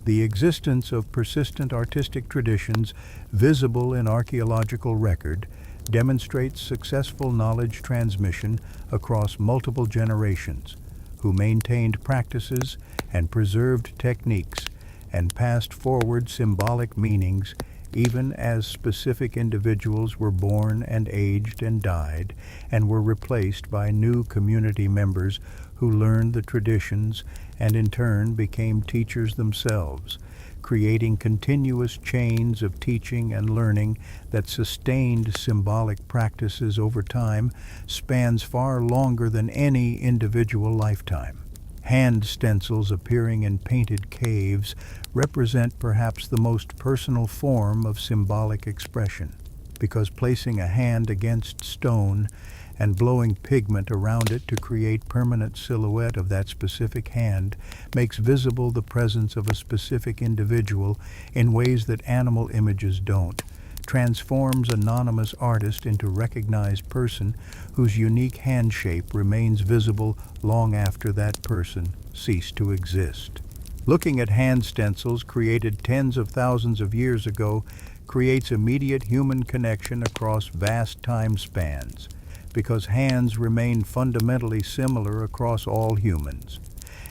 The existence of persistent artistic traditions visible in archaeological record demonstrates successful knowledge transmission across multiple generations, who maintained practices and preserved techniques and passed forward symbolic meanings even as specific individuals were born and aged and died and were replaced by new community members who learned the traditions and in turn became teachers themselves, creating continuous chains of teaching and learning that sustained symbolic practices over time spans far longer than any individual lifetime. Hand stencils appearing in painted caves represent perhaps the most personal form of symbolic expression, because placing a hand against stone and blowing pigment around it to create permanent silhouette of that specific hand makes visible the presence of a specific individual in ways that animal images don't, transforms anonymous artist into recognized person whose unique hand shape remains visible long after that person ceased to exist. Looking at hand stencils created tens of thousands of years ago creates immediate human connection across vast time spans, because hands remain fundamentally similar across all humans.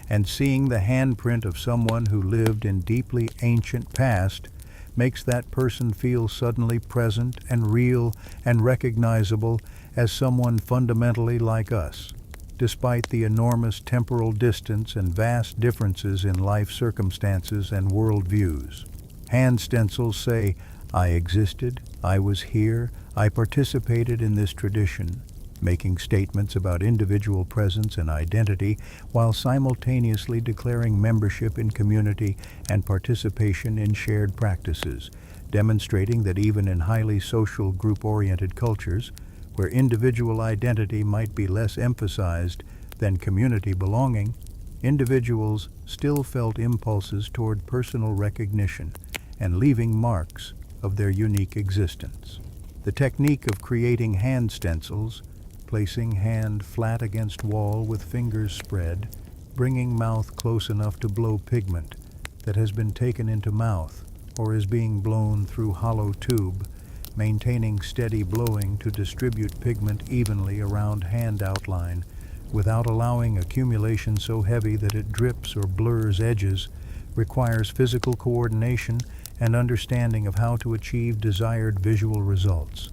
And seeing the handprint of someone who lived in deeply ancient past makes that person feel suddenly present and real and recognizable as someone fundamentally like us, despite the enormous temporal distance and vast differences in life circumstances and worldviews. Hand stencils say, "I existed, I was here, I participated in this tradition," making statements about individual presence and identity while simultaneously declaring membership in community and participation in shared practices, demonstrating that even in highly social group-oriented cultures, where individual identity might be less emphasized than community belonging, individuals still felt impulses toward personal recognition and leaving marks of their unique existence. The technique of creating hand stencils, placing hand flat against wall with fingers spread, bringing mouth close enough to blow pigment that has been taken into mouth, or is being blown through hollow tube, maintaining steady blowing to distribute pigment evenly around hand outline without allowing accumulation so heavy that it drips or blurs edges, requires physical coordination and understanding of how to achieve desired visual results.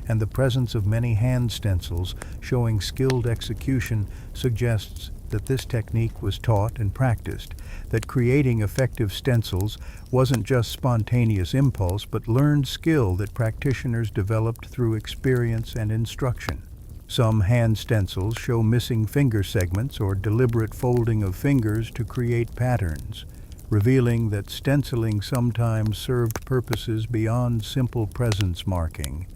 And the presence of many hand stencils showing skilled execution suggests that this technique was taught and practiced, that creating effective stencils wasn't just spontaneous impulse but learned skill that practitioners developed through experience and instruction. Some hand stencils show missing finger segments or deliberate folding of fingers to create patterns, revealing that stenciling sometimes served purposes beyond simple presence marking,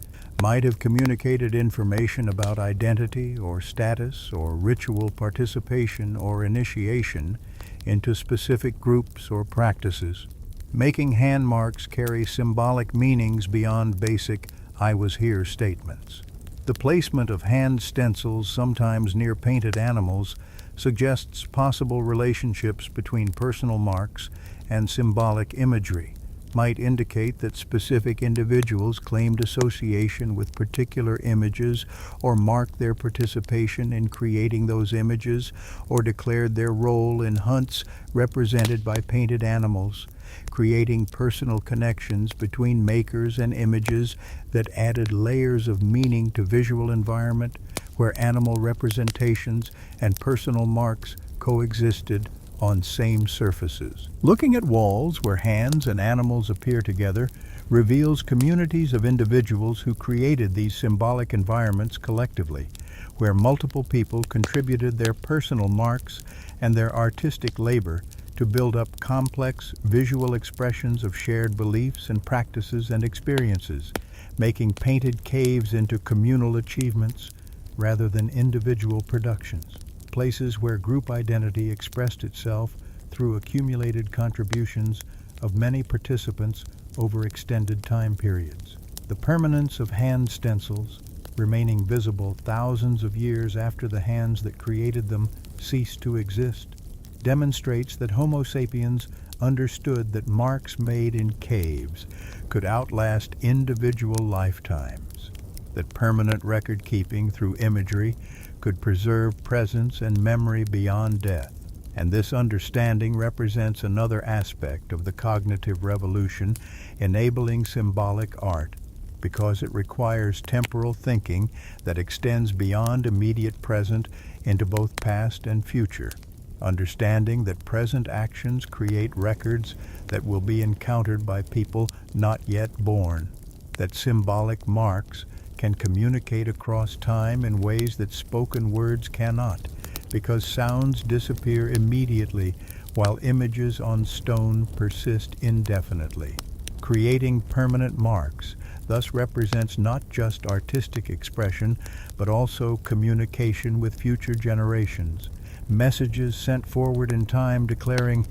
might have communicated information about identity or status or ritual participation or initiation into specific groups or practices, making hand marks carry symbolic meanings beyond basic "I was here" statements. The placement of hand stencils, sometimes near painted animals, suggests possible relationships between personal marks and symbolic imagery, might indicate that specific individuals claimed association with particular images or marked their participation in creating those images or declared their role in hunts represented by painted animals, creating personal connections between makers and images that added layers of meaning to visual environment where animal representations and personal marks coexisted on same surfaces. Looking at walls where hands and animals appear together reveals communities of individuals who created these symbolic environments collectively, where multiple people contributed their personal marks and their artistic labor to build up complex visual expressions of shared beliefs and practices and experiences, making painted caves into communal achievements rather than individual productions, places where group identity expressed itself through accumulated contributions of many participants over extended time periods. The permanence of hand stencils, remaining visible thousands of years after the hands that created them ceased to exist, demonstrates that Homo sapiens understood that marks made in caves could outlast individual lifetimes, that permanent record-keeping through imagery could preserve presence and memory beyond death. And this understanding represents another aspect of the cognitive revolution enabling symbolic art, because it requires temporal thinking that extends beyond immediate present into both past and future, understanding that present actions create records that will be encountered by people not yet born, that symbolic marks can communicate across time in ways that spoken words cannot, because sounds disappear immediately while images on stone persist indefinitely. Creating permanent marks thus represents not just artistic expression, but also communication with future generations, messages sent forward in time declaring,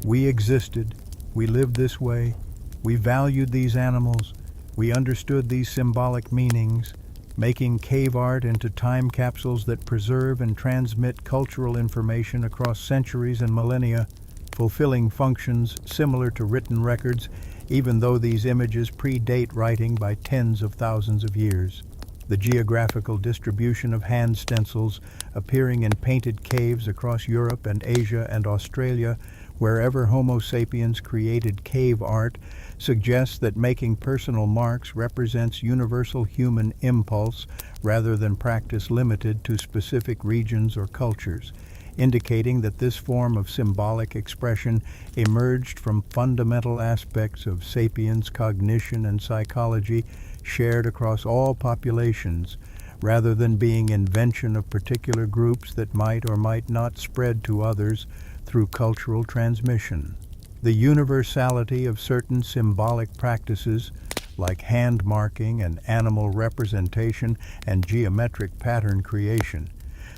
"We existed, we lived this way, we valued these animals, we understood these symbolic meanings," making cave art into time capsules that preserve and transmit cultural information across centuries and millennia, fulfilling functions similar to written records, even though these images predate writing by tens of thousands of years. The geographical distribution of hand stencils appearing in painted caves across Europe and Asia and Australia, wherever Homo sapiens created cave art, suggests that making personal marks represents universal human impulse rather than practice limited to specific regions or cultures, indicating that this form of symbolic expression emerged from fundamental aspects of sapiens' cognition and psychology shared across all populations, rather than being invention of particular groups that might or might not spread to others through cultural transmission. The universality of certain symbolic practices, like hand marking and animal representation and geometric pattern creation,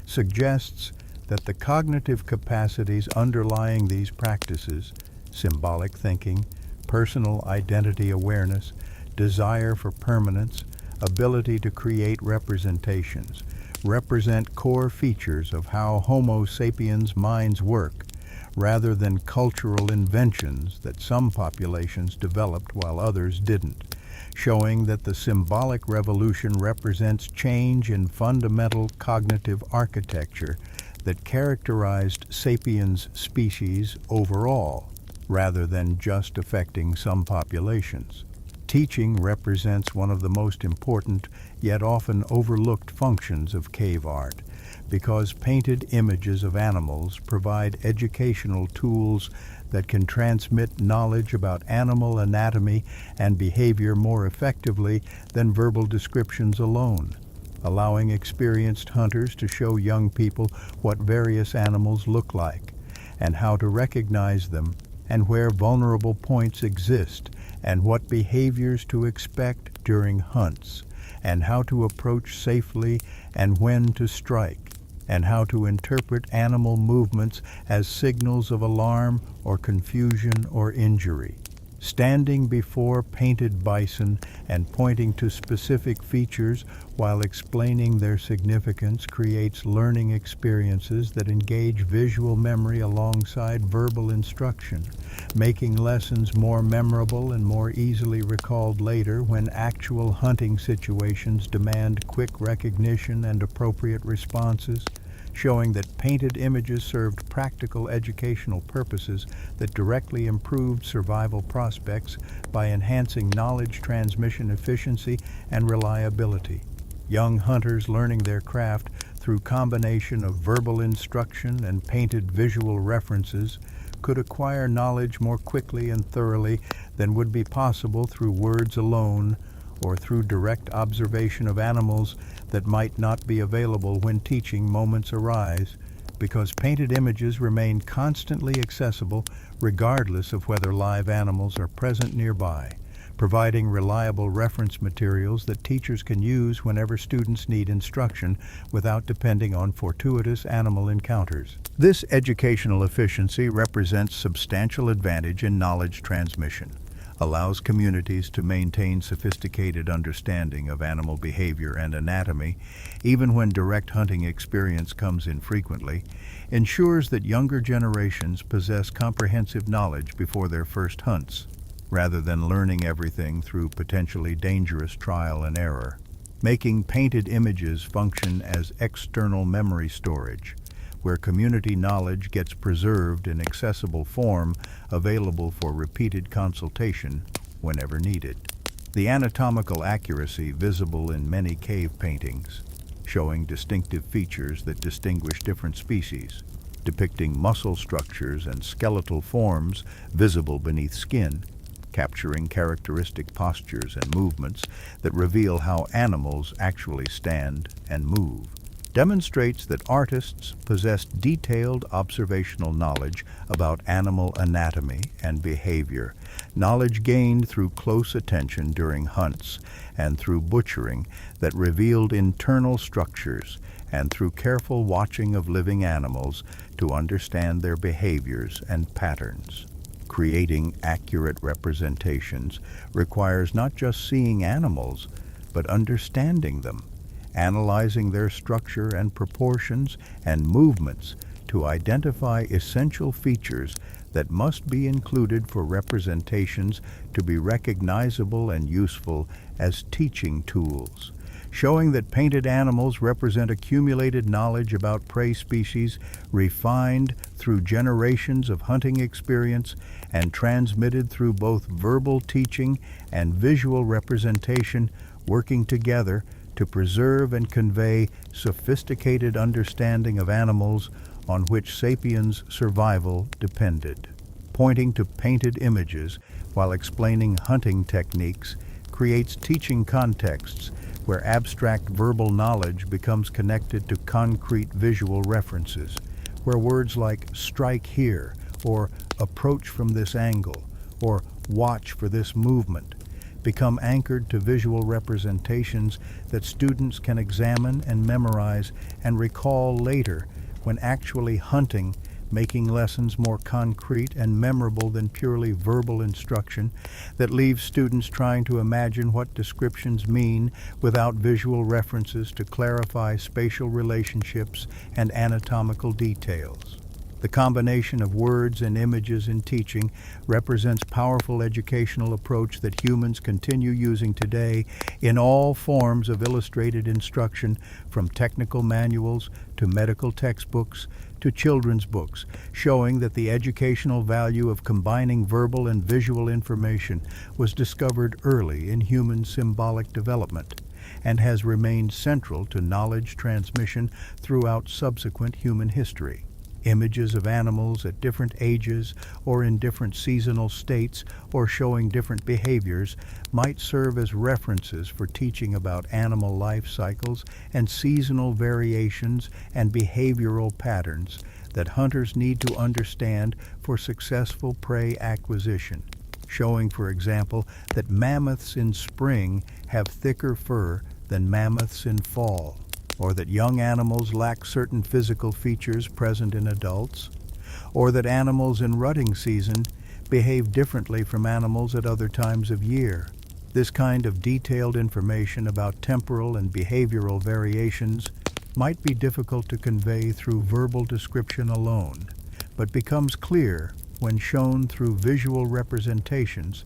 suggests that the cognitive capacities underlying these practices, symbolic thinking, personal identity awareness, desire for permanence, ability to create representations, represent core features of how Homo sapiens' minds work, rather than cultural inventions that some populations developed while others didn't, showing that the symbolic revolution represents change in fundamental cognitive architecture that characterized sapiens species overall, rather than just affecting some populations. Teaching represents one of the most important, yet often overlooked functions of cave art, because painted images of animals provide educational tools that can transmit knowledge about animal anatomy and behavior more effectively than verbal descriptions alone, allowing experienced hunters to show young people what various animals look like, and how to recognize them, and where vulnerable points exist, and what behaviors to expect during hunts, and how to approach safely and when to strike, and how to interpret animal movements as signals of alarm or confusion or injury. Standing before painted bison and pointing to specific features while explaining their significance creates learning experiences that engage visual memory alongside verbal instruction, making lessons more memorable and more easily recalled later when actual hunting situations demand quick recognition and appropriate responses, showing that painted images served practical educational purposes that directly improved survival prospects by enhancing knowledge transmission efficiency and reliability. Young hunters learning their craft through combination of verbal instruction and painted visual references could acquire knowledge more quickly and thoroughly than would be possible through words alone or through direct observation of animals that might not be available when teaching moments arise, because painted images remain constantly accessible regardless of whether live animals are present nearby, providing reliable reference materials that teachers can use whenever students need instruction without depending on fortuitous animal encounters. This educational efficiency represents substantial advantage in knowledge transmission, allows communities to maintain sophisticated understanding of animal behavior and anatomy, even when direct hunting experience comes infrequently, ensures that younger generations possess comprehensive knowledge before their first hunts, rather than learning everything through potentially dangerous trial and error, making painted images function as external memory storage, where community knowledge gets preserved in accessible form available for repeated consultation whenever needed. The anatomical accuracy visible in many cave paintings, showing distinctive features that distinguish different species, depicting muscle structures and skeletal forms visible beneath skin, capturing characteristic postures and movements that reveal how animals actually stand and move, demonstrates that artists possessed detailed observational knowledge about animal anatomy and behavior, knowledge gained through close attention during hunts and through butchering that revealed internal structures, and through careful watching of living animals to understand their behaviors and patterns. Creating accurate representations requires not just seeing animals, but understanding them, analyzing their structure and proportions and movements to identify essential features that must be included for representations to be recognizable and useful as teaching tools, showing that painted animals represent accumulated knowledge about prey species refined through generations of hunting experience and transmitted through both verbal teaching and visual representation, working together to preserve and convey sophisticated understanding of animals on which sapiens' survival depended. Pointing to painted images while explaining hunting techniques creates teaching contexts where abstract verbal knowledge becomes connected to concrete visual references, where words like "strike here" or "approach from this angle" or "watch for this movement" become anchored to visual representations that students can examine and memorize and recall later when actually hunting, making lessons more concrete and memorable than purely verbal instruction that leaves students trying to imagine what descriptions mean without visual references to clarify spatial relationships and anatomical details. The combination of words and images in teaching represents powerful educational approach that humans continue using today in all forms of illustrated instruction, from technical manuals to medical textbooks to children's books, showing that the educational value of combining verbal and visual information was discovered early in human symbolic development and has remained central to knowledge transmission throughout subsequent human history. Images of animals at different ages or in different seasonal states or showing different behaviors might serve as references for teaching about animal life cycles and seasonal variations and behavioral patterns that hunters need to understand for successful prey acquisition, showing, for example, that mammoths in spring have thicker fur than mammoths in fall, or that young animals lack certain physical features present in adults, or that animals in rutting season behave differently from animals at other times of year. This kind of detailed information about temporal and behavioral variations might be difficult to convey through verbal description alone, but becomes clear when shown through visual representations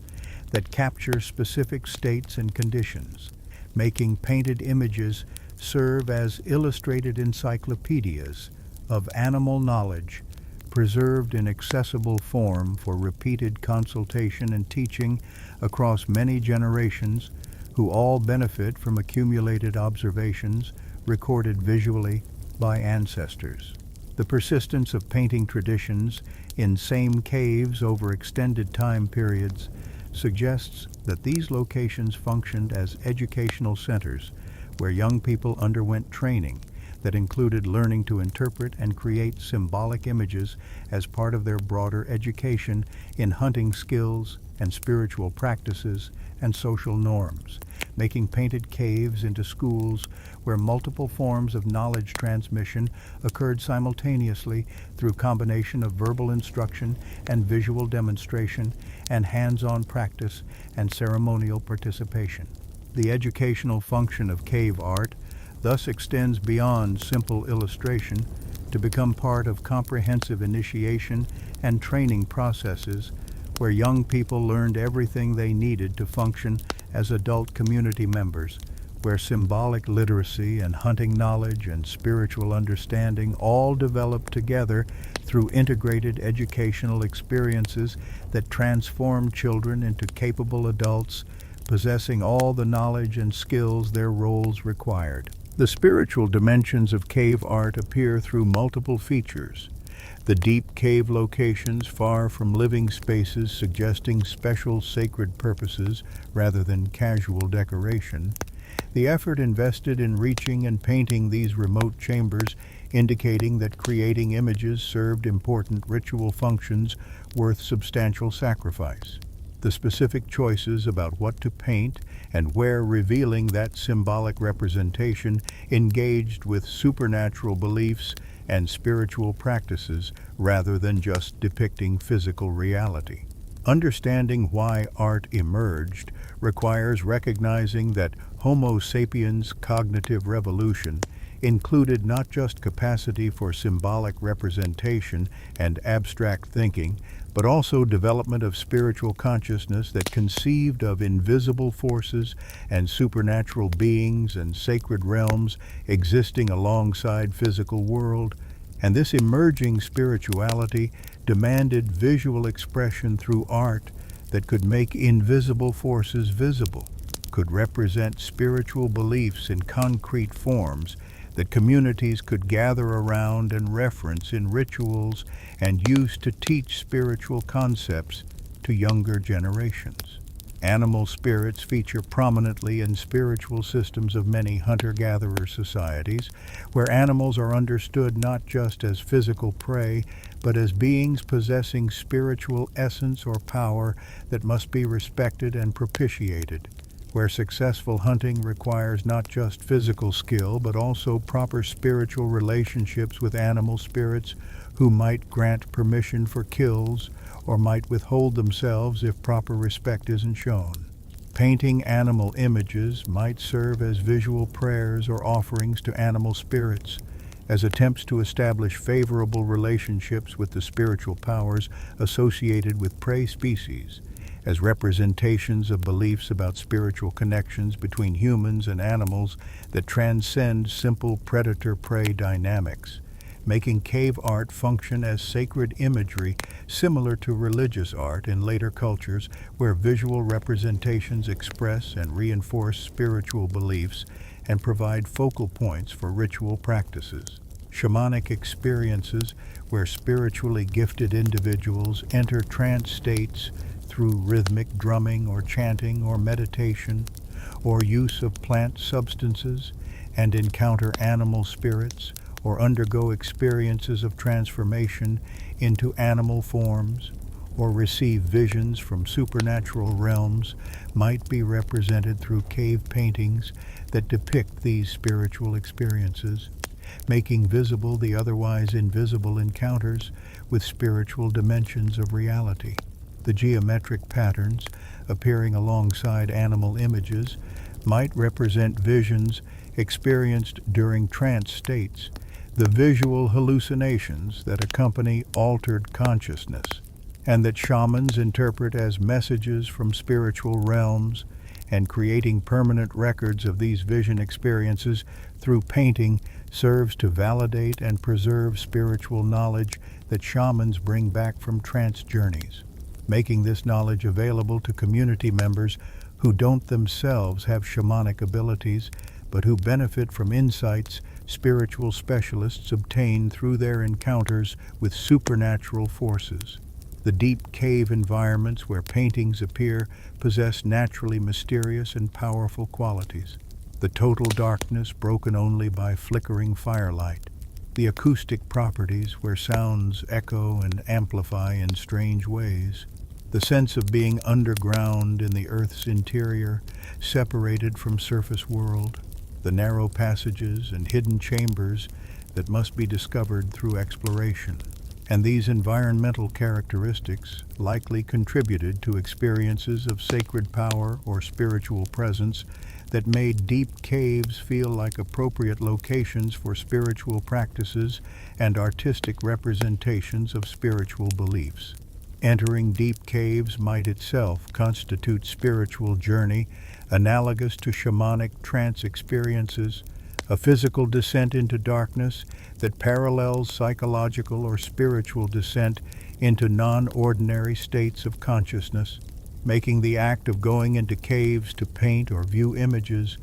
that capture specific states and conditions, making painted images serve as illustrated encyclopedias of animal knowledge preserved in accessible form for repeated consultation and teaching across many generations who all benefit from accumulated observations recorded visually by ancestors. The persistence of painting traditions in same caves over extended time periods suggests that these locations functioned as educational centers where young people underwent training that included learning to interpret and create symbolic images as part of their broader education in hunting skills and spiritual practices and social norms, making painted caves into schools where multiple forms of knowledge transmission occurred simultaneously through combination of verbal instruction and visual demonstration and hands-on practice and ceremonial participation. The educational function of cave art thus extends beyond simple illustration to become part of comprehensive initiation and training processes where young people learned everything they needed to function as adult community members, where symbolic literacy and hunting knowledge and spiritual understanding all developed together through integrated educational experiences that transform children into capable adults possessing all the knowledge and skills their roles required. The spiritual dimensions of cave art appear through multiple features. The deep cave locations far from living spaces suggesting special sacred purposes rather than casual decoration. The effort invested in reaching and painting these remote chambers indicating that creating images served important ritual functions worth substantial sacrifice. The specific choices about what to paint and where revealing that symbolic representation engaged with supernatural beliefs and spiritual practices rather than just depicting physical reality. Understanding why art emerged requires recognizing that Homo Sapiens' cognitive revolution included not just capacity for symbolic representation and abstract thinking, but also development of spiritual consciousness that conceived of invisible forces and supernatural beings and sacred realms existing alongside physical world. And this emerging spirituality demanded visual expression through art that could make invisible forces visible, could represent spiritual beliefs in concrete forms that communities could gather around and reference in rituals and use to teach spiritual concepts to younger generations. Animal spirits feature prominently in spiritual systems of many hunter-gatherer societies, where animals are understood not just as physical prey, but as beings possessing spiritual essence or power that must be respected and propitiated, where successful hunting requires not just physical skill, but also proper spiritual relationships with animal spirits who might grant permission for kills or might withhold themselves if proper respect isn't shown. Painting animal images might serve as visual prayers or offerings to animal spirits, as attempts to establish favorable relationships with the spiritual powers associated with prey species, as representations of beliefs about spiritual connections between humans and animals that transcend simple predator-prey dynamics, making cave art function as sacred imagery similar to religious art in later cultures where visual representations express and reinforce spiritual beliefs and provide focal points for ritual practices. Shamanic experiences where spiritually gifted individuals enter trance states through rhythmic drumming or chanting or meditation, or use of plant substances, and encounter animal spirits, or undergo experiences of transformation into animal forms, or receive visions from supernatural realms, might be represented through cave paintings that depict these spiritual experiences, making visible the otherwise invisible encounters with spiritual dimensions of reality. The geometric patterns appearing alongside animal images might represent visions experienced during trance states, the visual hallucinations that accompany altered consciousness, and that shamans interpret as messages from spiritual realms, and creating permanent records of these vision experiences through painting serves to validate and preserve spiritual knowledge that shamans bring back from trance journeys, making this knowledge available to community members who don't themselves have shamanic abilities, but who benefit from insights spiritual specialists obtain through their encounters with supernatural forces. The deep cave environments where paintings appear possess naturally mysterious and powerful qualities. The total darkness broken only by flickering firelight. The acoustic properties where sounds echo and amplify in strange ways. The sense of being underground in the Earth's interior, separated from surface world. The narrow passages and hidden chambers that must be discovered through exploration. And these environmental characteristics likely contributed to experiences of sacred power or spiritual presence that made deep caves feel like appropriate locations for spiritual practices and artistic representations of spiritual beliefs. Entering deep caves might itself constitute spiritual journey analogous to shamanic trance experiences, a physical descent into darkness that parallels psychological or spiritual descent into non-ordinary states of consciousness, making the act of going into caves to paint or view images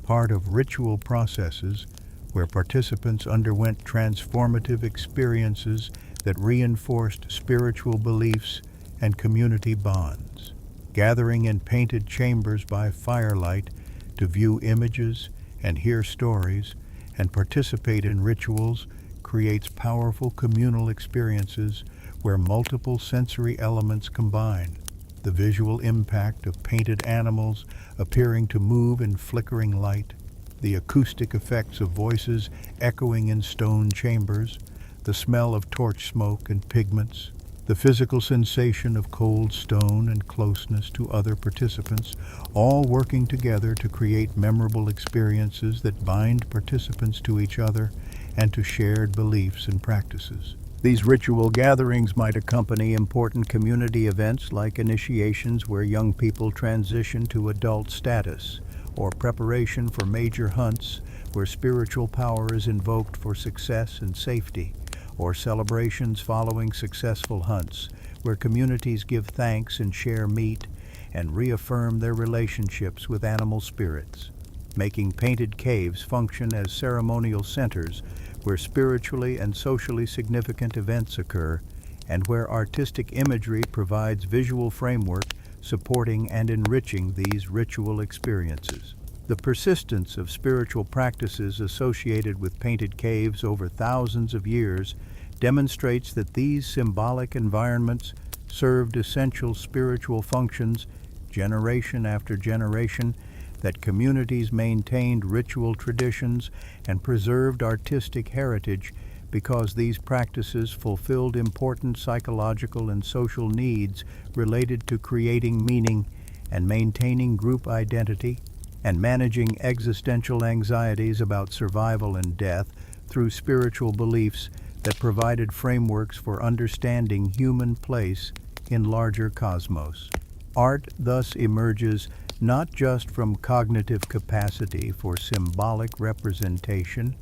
part of ritual processes where participants underwent transformative experiences that reinforced spiritual beliefs and community bonds. Gathering in painted chambers by firelight to view images and hear stories and participate in rituals creates powerful communal experiences where multiple sensory elements combine. The visual impact of painted animals appearing to move in flickering light, the acoustic effects of voices echoing in stone chambers, the smell of torch smoke and pigments, the physical sensation of cold stone and closeness to other participants, all working together to create memorable experiences that bind participants to each other and to shared beliefs and practices. These ritual gatherings might accompany important community events like initiations where young people transition to adult status, or preparation for major hunts where spiritual power is invoked for success and safety, or celebrations following successful hunts, where communities give thanks and share meat and reaffirm their relationships with animal spirits, making painted caves function as ceremonial centers where spiritually and socially significant events occur, and where artistic imagery provides visual framework supporting and enriching these ritual experiences. The persistence of spiritual practices associated with painted caves over thousands of years demonstrates that these symbolic environments served essential spiritual functions generation after generation, that communities maintained ritual traditions and preserved artistic heritage because these practices fulfilled important psychological and social needs related to creating meaning and maintaining group identity and managing existential anxieties about survival and death through spiritual beliefs that provided frameworks for understanding human place in larger cosmos. Art thus emerges not just from cognitive capacity for symbolic representation,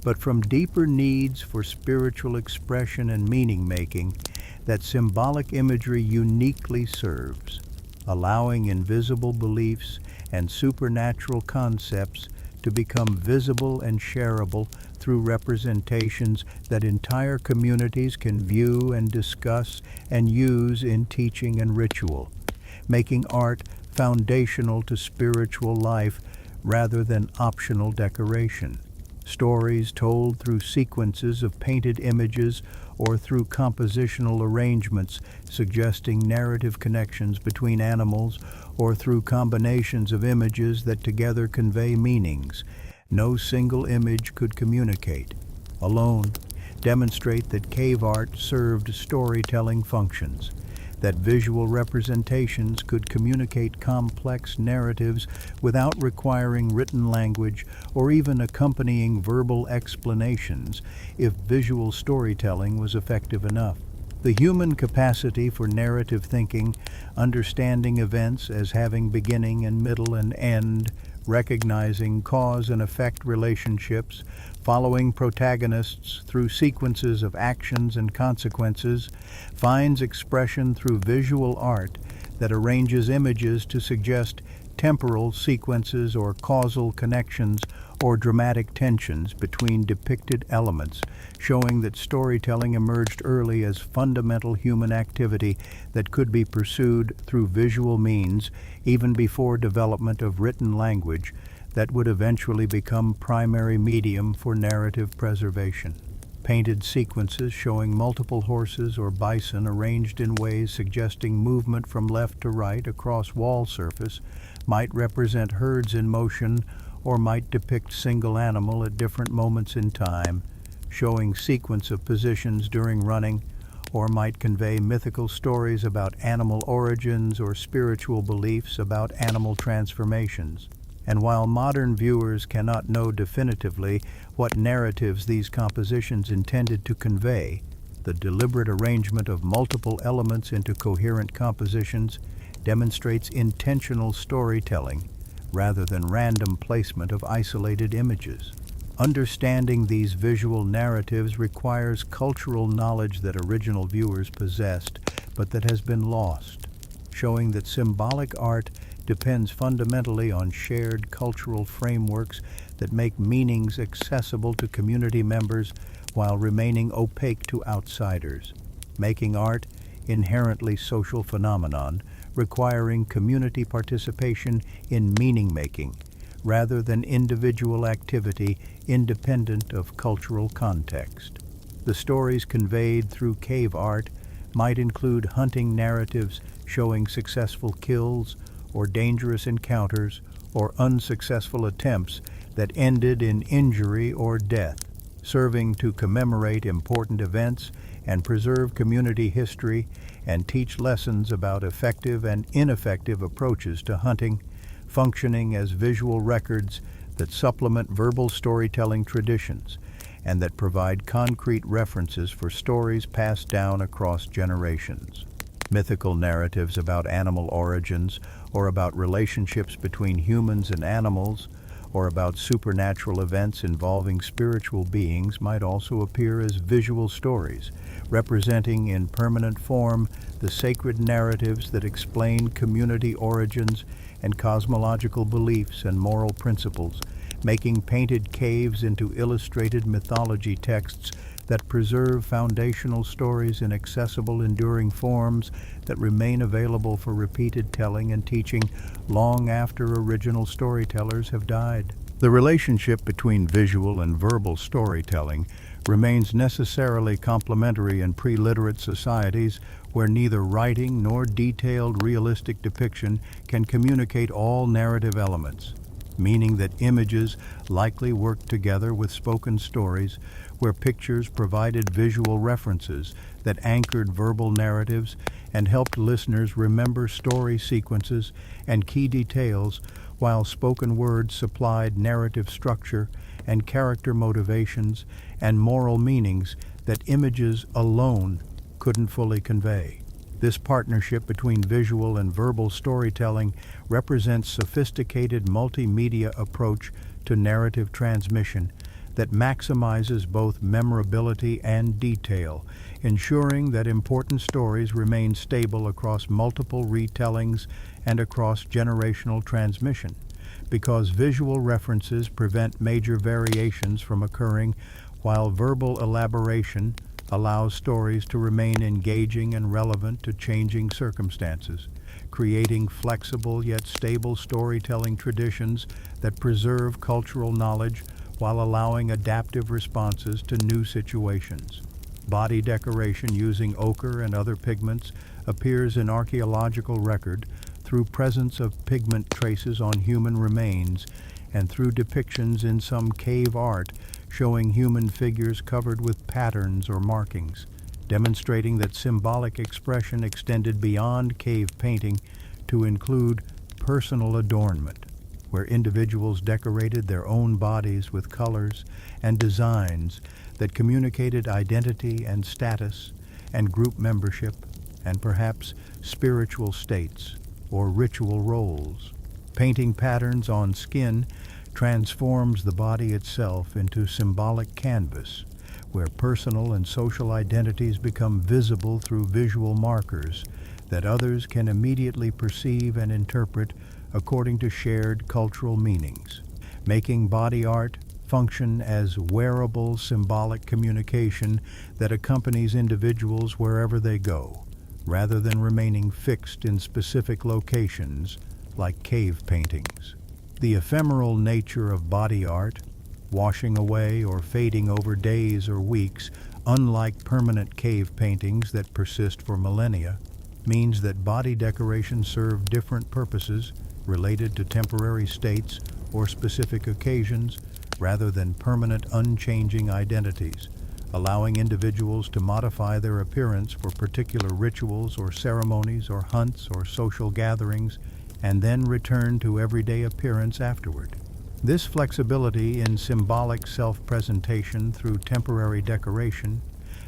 but from deeper needs for spiritual expression and meaning-making that symbolic imagery uniquely serves, allowing invisible beliefs and supernatural concepts to become visible and shareable through representations that entire communities can view and discuss and use in teaching and ritual, making art foundational to spiritual life rather than optional decoration. Stories told through sequences of painted images or through compositional arrangements suggesting narrative connections between animals or through combinations of images that together convey meanings no single image could communicate, alone demonstrate that cave art served storytelling functions, that visual representations could communicate complex narratives without requiring written language or even accompanying verbal explanations if visual storytelling was effective enough. The human capacity for narrative thinking, understanding events as having beginning and middle and end, recognizing cause and effect relationships, following protagonists through sequences of actions and consequences, finds expression through visual art that arranges images to suggest temporal sequences or causal connections or dramatic tensions between depicted elements, showing that storytelling emerged early as fundamental human activity that could be pursued through visual means even before development of written language that would eventually become primary medium for narrative preservation. Painted sequences showing multiple horses or bison arranged in ways suggesting movement from left to right across wall surface might represent herds in motion or might depict single animal at different moments in time, showing sequence of positions during running, or might convey mythical stories about animal origins or spiritual beliefs about animal transformations. And while modern viewers cannot know definitively what narratives these compositions intended to convey, the deliberate arrangement of multiple elements into coherent compositions demonstrates intentional storytelling rather than random placement of isolated images. Understanding these visual narratives requires cultural knowledge that original viewers possessed, but that has been lost, showing that symbolic art depends fundamentally on shared cultural frameworks that make meanings accessible to community members while remaining opaque to outsiders, making art inherently social phenomenon requiring community participation in meaning-making rather than individual activity independent of cultural context. The stories conveyed through cave art might include hunting narratives showing successful kills or dangerous encounters or unsuccessful attempts that ended in injury or death, serving to commemorate important events and preserve community history and teach lessons about effective and ineffective approaches to hunting, functioning as visual records that supplement verbal storytelling traditions and that provide concrete references for stories passed down across generations. Mythical narratives about animal origins or about relationships between humans and animals or about supernatural events involving spiritual beings might also appear as visual stories, representing in permanent form the sacred narratives that explain community origins and cosmological beliefs and moral principles, making painted caves into illustrated mythology texts that preserve foundational stories in accessible, enduring forms that remain available for repeated telling and teaching long after original storytellers have died. The relationship between visual and verbal storytelling remains necessarily complementary in pre-literate societies where neither writing nor detailed realistic depiction can communicate all narrative elements, meaning that images likely work together with spoken stories where pictures provided visual references that anchored verbal narratives and helped listeners remember story sequences and key details while spoken words supplied narrative structure and character motivations and moral meanings that images alone couldn't fully convey. This partnership between visual and verbal storytelling represents sophisticated multimedia approach to narrative transmission that maximizes both memorability and detail, ensuring that important stories remain stable across multiple retellings and across generational transmission. Because visual references prevent major variations from occurring, while verbal elaboration allows stories to remain engaging and relevant to changing circumstances, creating flexible yet stable storytelling traditions that preserve cultural knowledge while allowing adaptive responses to new situations. Body decoration using ochre and other pigments appears in archaeological record through presence of pigment traces on human remains and through depictions in some cave art showing human figures covered with patterns or markings, demonstrating that symbolic expression extended beyond cave painting to include personal adornment, where individuals decorated their own bodies with colors and designs that communicated identity and status and group membership and perhaps spiritual states or ritual roles. Painting patterns on skin transforms the body itself into symbolic canvas, where personal and social identities become visible through visual markers that others can immediately perceive and interpret according to shared cultural meanings, making body art function as wearable symbolic communication that accompanies individuals wherever they go, rather than remaining fixed in specific locations like cave paintings. The ephemeral nature of body art, washing away or fading over days or weeks, unlike permanent cave paintings that persist for millennia, means that body decoration serve different purposes related to temporary states or specific occasions rather than permanent unchanging identities, allowing individuals to modify their appearance for particular rituals or ceremonies or hunts or social gatherings and then return to everyday appearance afterward. This flexibility in symbolic self-presentation through temporary decoration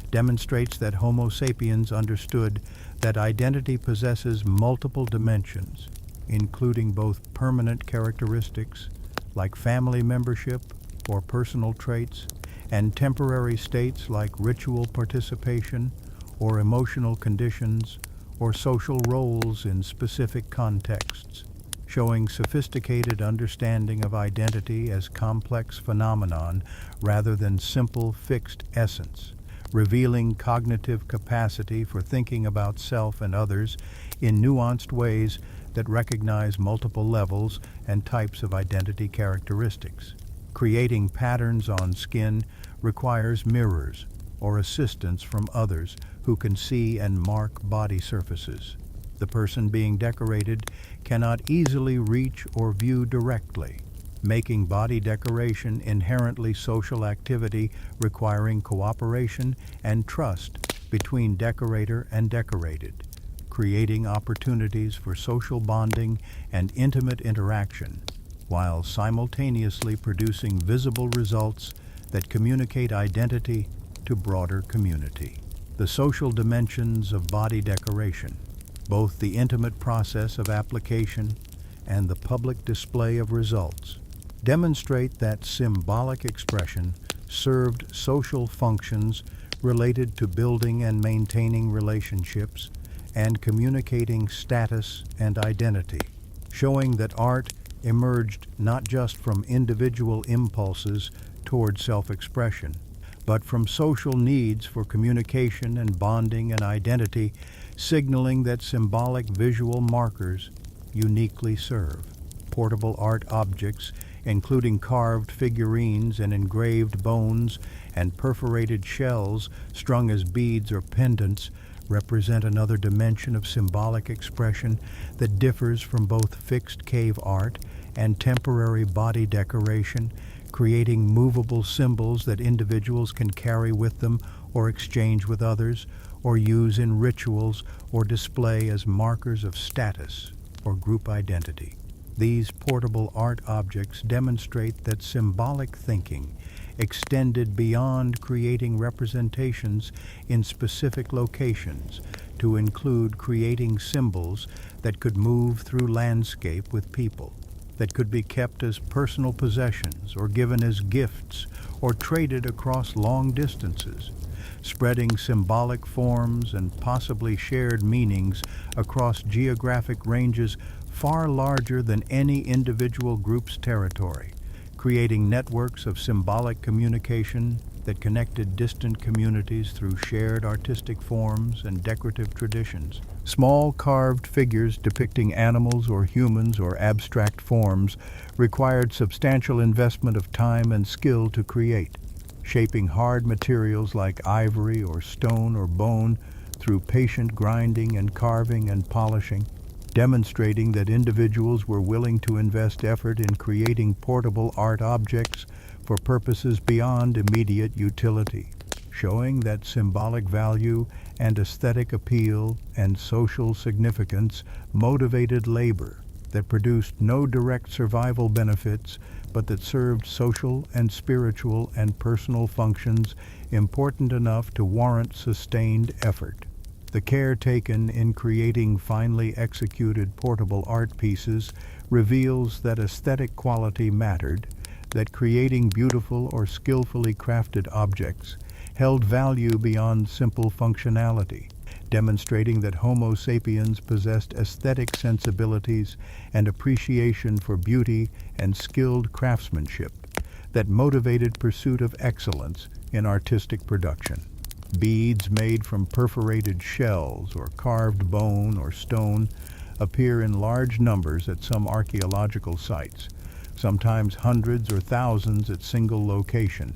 demonstrates that Homo sapiens understood that identity possesses multiple dimensions, including both permanent characteristics like family membership or personal traits, and temporary states like ritual participation or emotional conditions or social roles in specific contexts, showing sophisticated understanding of identity as complex phenomenon rather than simple fixed essence, revealing cognitive capacity for thinking about self and others in nuanced ways that recognize multiple levels and types of identity characteristics. Creating patterns on skin requires mirrors or assistance from others who can see and mark body surfaces. The person being decorated cannot easily reach or view directly, making body decoration inherently social activity requiring cooperation and trust between decorator and decorated, creating opportunities for social bonding and intimate interaction, while simultaneously producing visible results that communicate identity to broader community. The social dimensions of body decoration, both the intimate process of application and the public display of results, demonstrate that symbolic expression served social functions related to building and maintaining relationships and communicating status and identity, showing that art emerged not just from individual impulses toward self-expression, but from social needs for communication and bonding and identity, signaling that symbolic visual markers uniquely serve. Portable art objects, including carved figurines and engraved bones and perforated shells strung as beads or pendants, represent another dimension of symbolic expression that differs from both fixed cave art and temporary body decoration, creating movable symbols that individuals can carry with them or exchange with others, or use in rituals or display as markers of status or group identity. These portable art objects demonstrate that symbolic thinking extended beyond creating representations in specific locations to include creating symbols that could move through landscape with people, that could be kept as personal possessions or given as gifts or traded across long distances, spreading symbolic forms and possibly shared meanings across geographic ranges far larger than any individual group's territory, creating networks of symbolic communication that connected distant communities through shared artistic forms and decorative traditions. Small carved figures depicting animals or humans or abstract forms required substantial investment of time and skill to create, shaping hard materials like ivory or stone or bone through patient grinding and carving and polishing, demonstrating that individuals were willing to invest effort in creating portable art objects for purposes beyond immediate utility, showing that symbolic value and aesthetic appeal and social significance motivated labor that produced no direct survival benefits, but that served social and spiritual and personal functions important enough to warrant sustained effort. The care taken in creating finely executed portable art pieces reveals that aesthetic quality mattered, that creating beautiful or skillfully crafted objects held value beyond simple functionality, demonstrating that Homo sapiens possessed aesthetic sensibilities and appreciation for beauty and skilled craftsmanship that motivated pursuit of excellence in artistic production. Beads made from perforated shells or carved bone or stone appear in large numbers at some archaeological sites, sometimes hundreds or thousands at single location,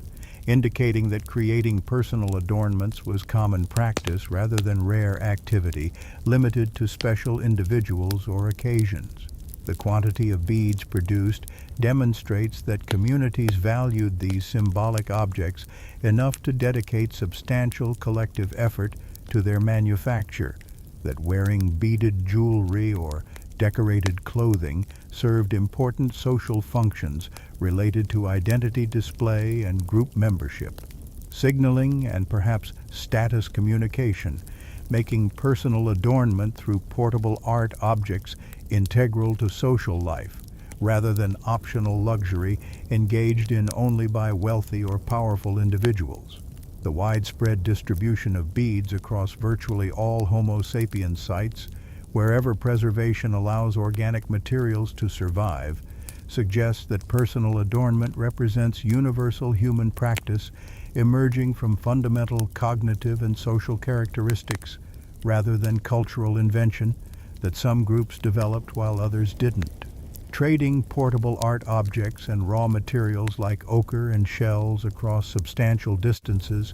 indicating that creating personal adornments was common practice rather than rare activity limited to special individuals or occasions. The quantity of beads produced demonstrates that communities valued these symbolic objects enough to dedicate substantial collective effort to their manufacture, that wearing beaded jewelry or decorated clothing served important social functions related to identity display and group membership, signaling and perhaps status communication, making personal adornment through portable art objects integral to social life, rather than optional luxury engaged in only by wealthy or powerful individuals. The widespread distribution of beads across virtually all Homo sapiens sites, wherever preservation allows organic materials to survive, suggests that personal adornment represents universal human practice emerging from fundamental cognitive and social characteristics, rather than cultural invention that some groups developed while others didn't. Trading portable art objects and raw materials like ochre and shells across substantial distances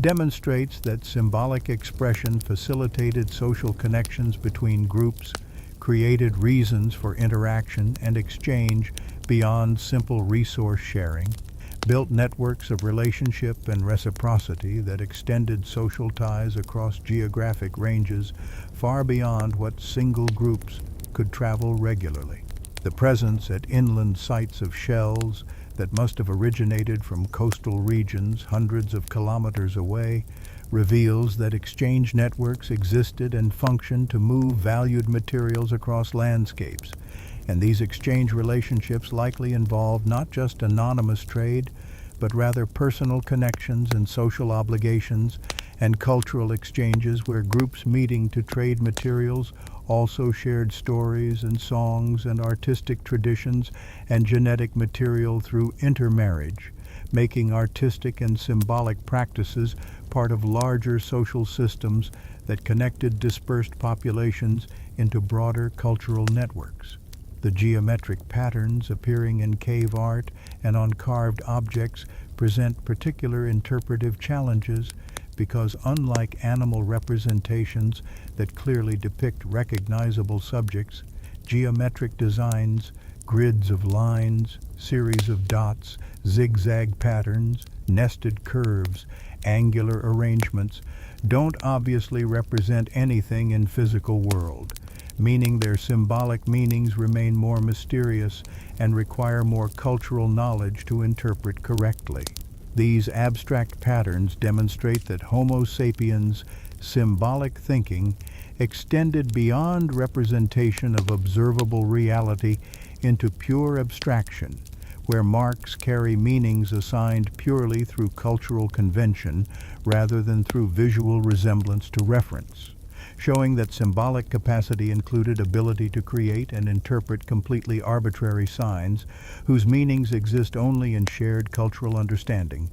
demonstrates that symbolic expression facilitated social connections between groups, created reasons for interaction and exchange beyond simple resource sharing, built networks of relationship and reciprocity that extended social ties across geographic ranges far beyond what single groups could travel regularly. The presence at inland sites of shells that must have originated from coastal regions hundreds of kilometers away reveals that exchange networks existed and functioned to move valued materials across landscapes, and these exchange relationships likely involved not just anonymous trade, but rather personal connections and social obligations and cultural exchanges where groups meeting to trade materials also shared stories and songs and artistic traditions and genetic material through intermarriage, making artistic and symbolic practices part of larger social systems that connected dispersed populations into broader cultural networks. The geometric patterns appearing in cave art and on carved objects present particular interpretive challenges because, unlike animal representations that clearly depict recognizable subjects, geometric designs, grids of lines, series of dots, zigzag patterns, nested curves, angular arrangements don't obviously represent anything in physical world, meaning their symbolic meanings remain more mysterious and require more cultural knowledge to interpret correctly. These abstract patterns demonstrate that Homo sapiens' symbolic thinking extended beyond representation of observable reality into pure abstraction, where marks carry meanings assigned purely through cultural convention rather than through visual resemblance to reference, showing that symbolic capacity included ability to create and interpret completely arbitrary signs whose meanings exist only in shared cultural understanding,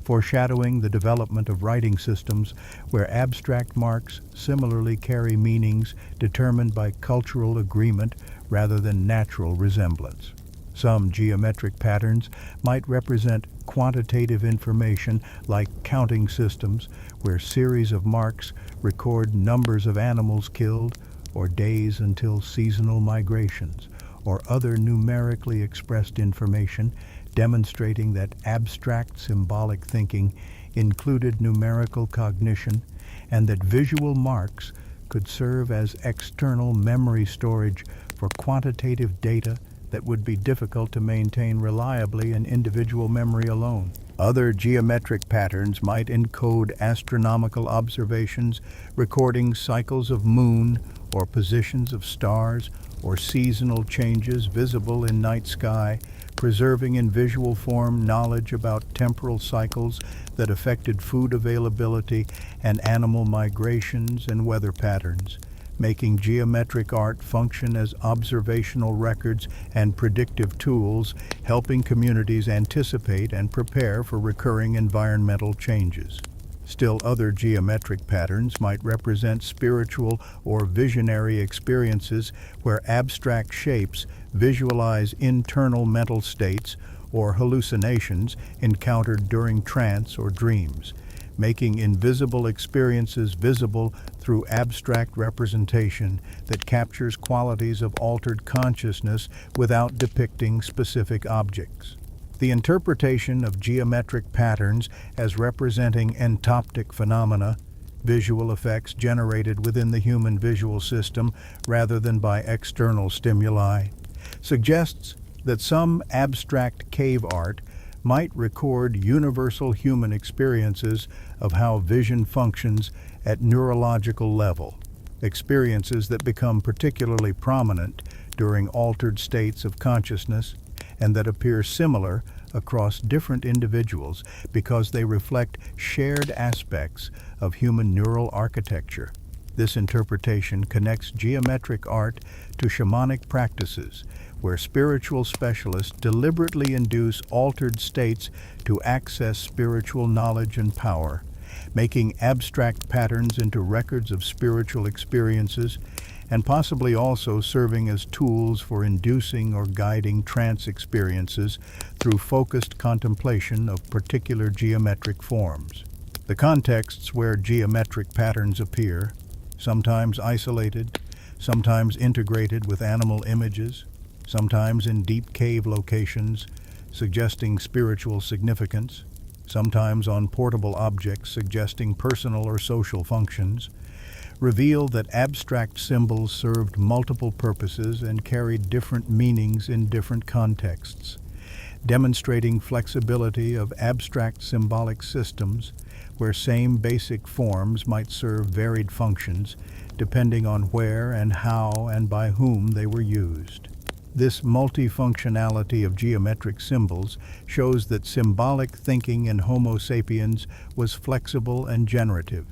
foreshadowing the development of writing systems where abstract marks similarly carry meanings determined by cultural agreement rather than natural resemblance. Some geometric patterns might represent quantitative information like counting systems, where series of marks record numbers of animals killed or days until seasonal migrations, or other numerically expressed information demonstrating that abstract symbolic thinking included numerical cognition and that visual marks could serve as external memory storage for quantitative data that would be difficult to maintain reliably in individual memory alone. Other geometric patterns might encode astronomical observations, recording cycles of moon or positions of stars or seasonal changes visible in night sky, preserving in visual form knowledge about temporal cycles that affected food availability and animal migrations and weather patterns, making geometric art function as observational records and predictive tools, helping communities anticipate and prepare for recurring environmental changes. Still, other geometric patterns might represent spiritual or visionary experiences where abstract shapes visualize internal mental states or hallucinations encountered during trance or dreams, making invisible experiences visible through abstract representation that captures qualities of altered consciousness without depicting specific objects. The interpretation of geometric patterns as representing entoptic phenomena, visual effects generated within the human visual system rather than by external stimuli, suggests that some abstract cave art might record universal human experiences of how vision functions at neurological level, experiences that become particularly prominent during altered states of consciousness and that appear similar across different individuals because they reflect shared aspects of human neural architecture. This interpretation connects geometric art to shamanic practices, where spiritual specialists deliberately induce altered states to access spiritual knowledge and power, making abstract patterns into records of spiritual experiences, and possibly also serving as tools for inducing or guiding trance experiences through focused contemplation of particular geometric forms. The contexts where geometric patterns appear, sometimes isolated, sometimes integrated with animal images, sometimes in deep cave locations, suggesting spiritual significance, sometimes on portable objects suggesting personal or social functions, reveal that abstract symbols served multiple purposes and carried different meanings in different contexts, demonstrating flexibility of abstract symbolic systems where same basic forms might serve varied functions depending on where and how and by whom they were used. This multifunctionality of geometric symbols shows that symbolic thinking in Homo sapiens was flexible and generative,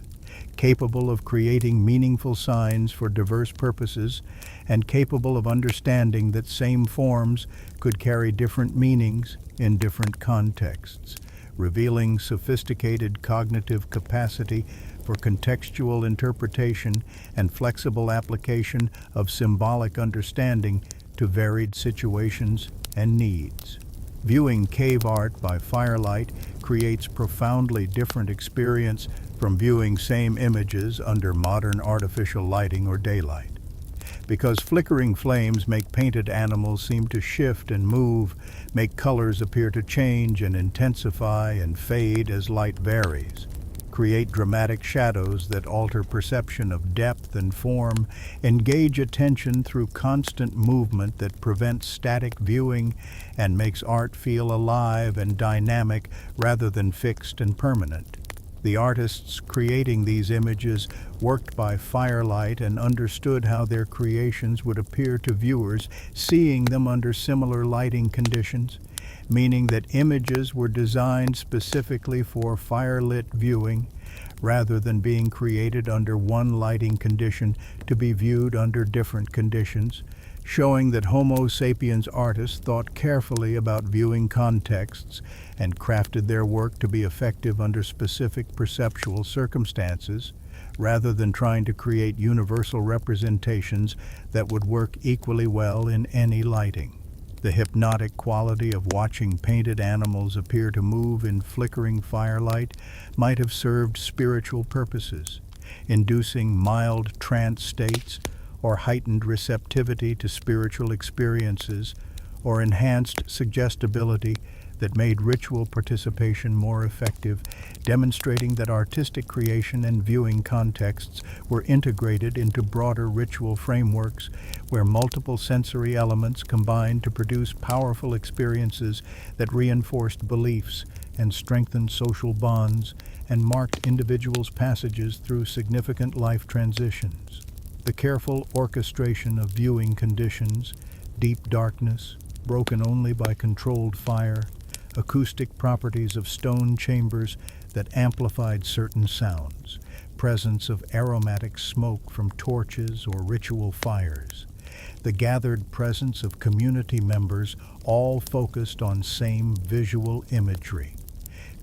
capable of creating meaningful signs for diverse purposes, and capable of understanding that same forms could carry different meanings in different contexts, revealing sophisticated cognitive capacity for contextual interpretation and flexible application of symbolic understanding to varied situations and needs. Viewing cave art by firelight creates profoundly different experience from viewing same images under modern artificial lighting or daylight. Because flickering flames make painted animals seem to shift and move, make colors appear to change and intensify and fade as light varies. create dramatic shadows that alter perception of depth and form, engage attention through constant movement that prevents static viewing, and makes art feel alive and dynamic rather than fixed and permanent. The artists creating these images worked by firelight and understood how their creations would appear to viewers seeing them under similar lighting conditions, meaning that images were designed specifically for firelit viewing rather than being created under one lighting condition to be viewed under different conditions, showing that Homo sapiens artists thought carefully about viewing contexts and crafted their work to be effective under specific perceptual circumstances, rather than trying to create universal representations that would work equally well in any lighting. The hypnotic quality of watching painted animals appear to move in flickering firelight might have served spiritual purposes, inducing mild trance states or heightened receptivity to spiritual experiences, or enhanced suggestibility that made ritual participation more effective, demonstrating that artistic creation and viewing contexts were integrated into broader ritual frameworks where multiple sensory elements combined to produce powerful experiences that reinforced beliefs and strengthened social bonds and marked individuals' passages through significant life transitions. The careful orchestration of viewing conditions, deep darkness, broken only by controlled fire, acoustic properties of stone chambers that amplified certain sounds, presence of aromatic smoke from torches or ritual fires, the gathered presence of community members all focused on same visual imagery,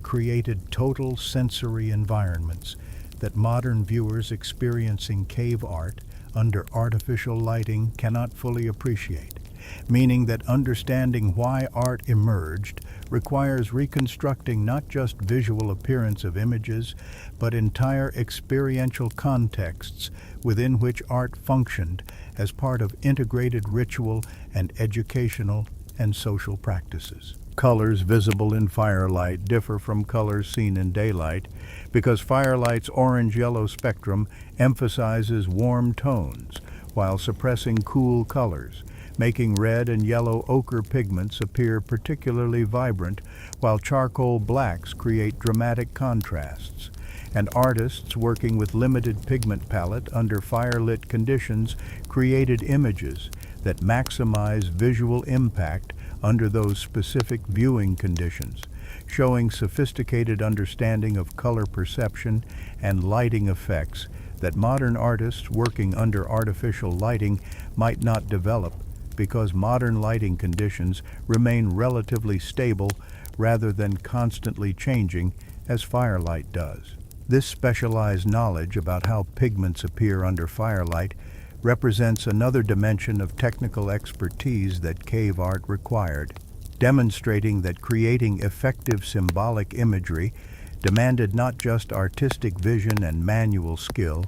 created total sensory environments that modern viewers experiencing cave art under artificial lighting cannot fully appreciate, meaning that understanding why art emerged requires reconstructing not just visual appearance of images, but entire experiential contexts within which art functioned as part of integrated ritual and educational and social practices. Colors visible in firelight differ from colors seen in daylight because firelight's orange-yellow spectrum emphasizes warm tones while suppressing cool colors, making red and yellow ochre pigments appear particularly vibrant, while charcoal blacks create dramatic contrasts. And artists working with limited pigment palette under firelit conditions created images that maximize visual impact under those specific viewing conditions, showing sophisticated understanding of color perception and lighting effects that modern artists working under artificial lighting might not develop because modern lighting conditions remain relatively stable rather than constantly changing as firelight does. This specialized knowledge about how pigments appear under firelight represents another dimension of technical expertise that cave art required, demonstrating that creating effective symbolic imagery demanded not just artistic vision and manual skill,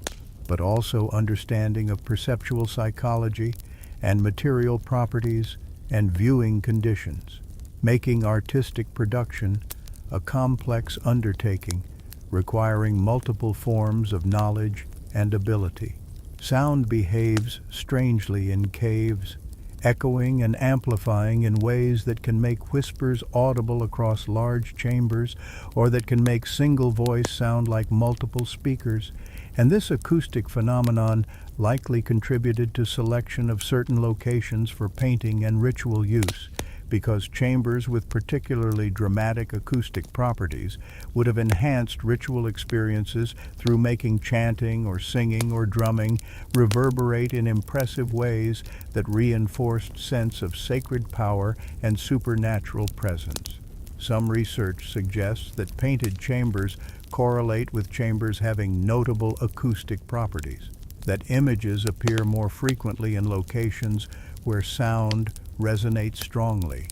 but also understanding of perceptual psychology and material properties and viewing conditions, making artistic production a complex undertaking requiring multiple forms of knowledge and ability. Sound behaves strangely in caves, echoing and amplifying in ways that can make whispers audible across large chambers or that can make single voice sound like multiple speakers, and this acoustic phenomenon likely contributed to selection of certain locations for painting and ritual use, because chambers with particularly dramatic acoustic properties would have enhanced ritual experiences through making chanting or singing or drumming reverberate in impressive ways that reinforced sense of sacred power and supernatural presence. Some research suggests that painted chambers correlate with chambers having notable acoustic properties, that images appear more frequently in locations where sound resonates strongly,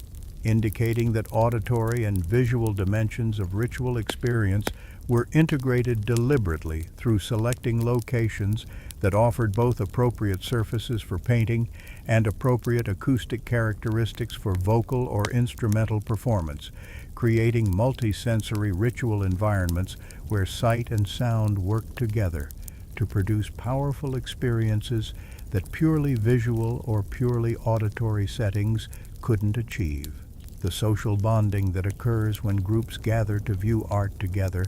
indicating that auditory and visual dimensions of ritual experience were integrated deliberately through selecting locations that offered both appropriate surfaces for painting and appropriate acoustic characteristics for vocal or instrumental performance, creating multisensory ritual environments where sight and sound work together to produce powerful experiences that purely visual or purely auditory settings couldn't achieve. The social bonding that occurs when groups gather to view art together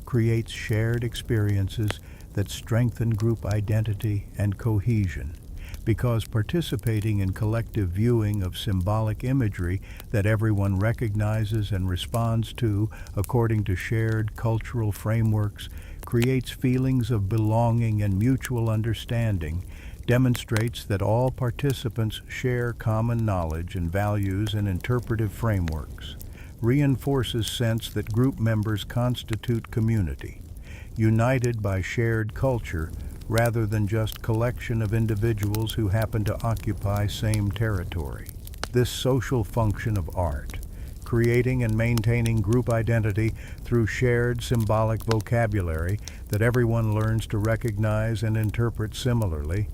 creates shared experiences that strengthen group identity and cohesion, because participating in collective viewing of symbolic imagery that everyone recognizes and responds to according to shared cultural frameworks creates feelings of belonging and mutual understanding, demonstrates that all participants share common knowledge and values and interpretive frameworks, reinforces sense that group members constitute community, united by shared culture rather than just collection of individuals who happen to occupy same territory. This social function of art, creating and maintaining group identity through shared symbolic vocabulary that everyone learns to recognize and interpret similarly,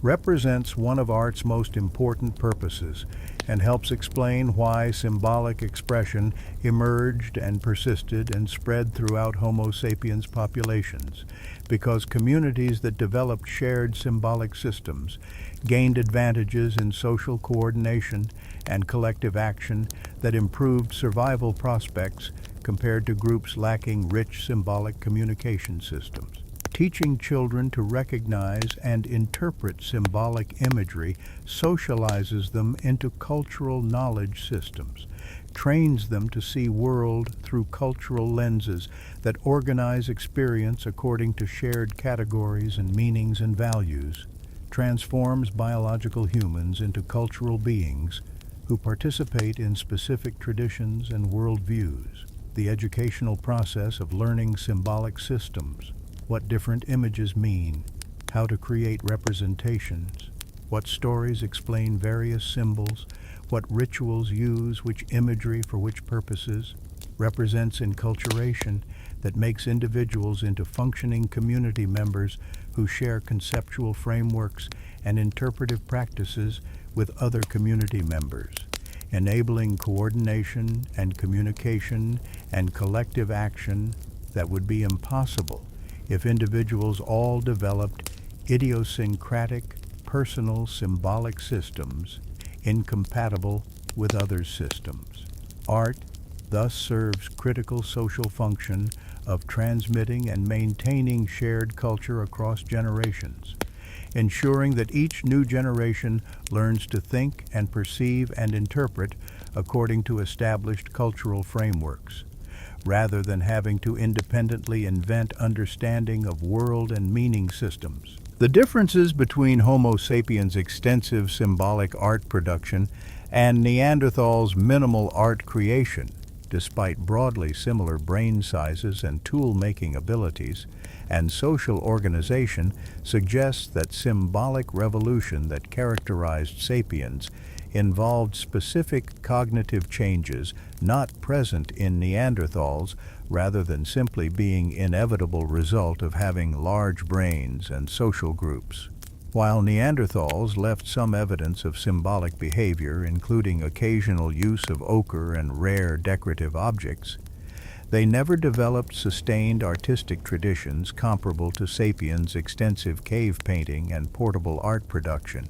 represents one of art's most important purposes and helps explain why symbolic expression emerged and persisted and spread throughout Homo sapiens populations, because communities that developed shared symbolic systems gained advantages in social coordination and collective action that improved survival prospects compared to groups lacking rich symbolic communication systems. Teaching children to recognize and interpret symbolic imagery socializes them into cultural knowledge systems, trains them to see world through cultural lenses that organize experience according to shared categories and meanings and values, transforms biological humans into cultural beings who participate in specific traditions and worldviews. The educational process of learning symbolic systems, what different images mean, how to create representations, what stories explain various symbols, what rituals use which imagery for which purposes, represents enculturation that makes individuals into functioning community members who share conceptual frameworks and interpretive practices with other community members, enabling coordination and communication and collective action that would be impossible if individuals all developed idiosyncratic, personal symbolic systems incompatible with others' systems. Art thus serves critical social function of transmitting and maintaining shared culture across generations, ensuring that each new generation learns to think and perceive and interpret according to established cultural frameworks, rather than having to independently invent understanding of world and meaning systems. The differences between Homo sapiens' extensive symbolic art production and Neanderthals' minimal art creation, despite broadly similar brain sizes and tool-making abilities, and social organization, suggests that symbolic revolution that characterized sapiens involved specific cognitive changes not present in Neanderthals, rather than simply being inevitable result of having large brains and social groups. While Neanderthals left some evidence of symbolic behavior, including occasional use of ochre and rare decorative objects, they never developed sustained artistic traditions comparable to sapiens' extensive cave painting and portable art production,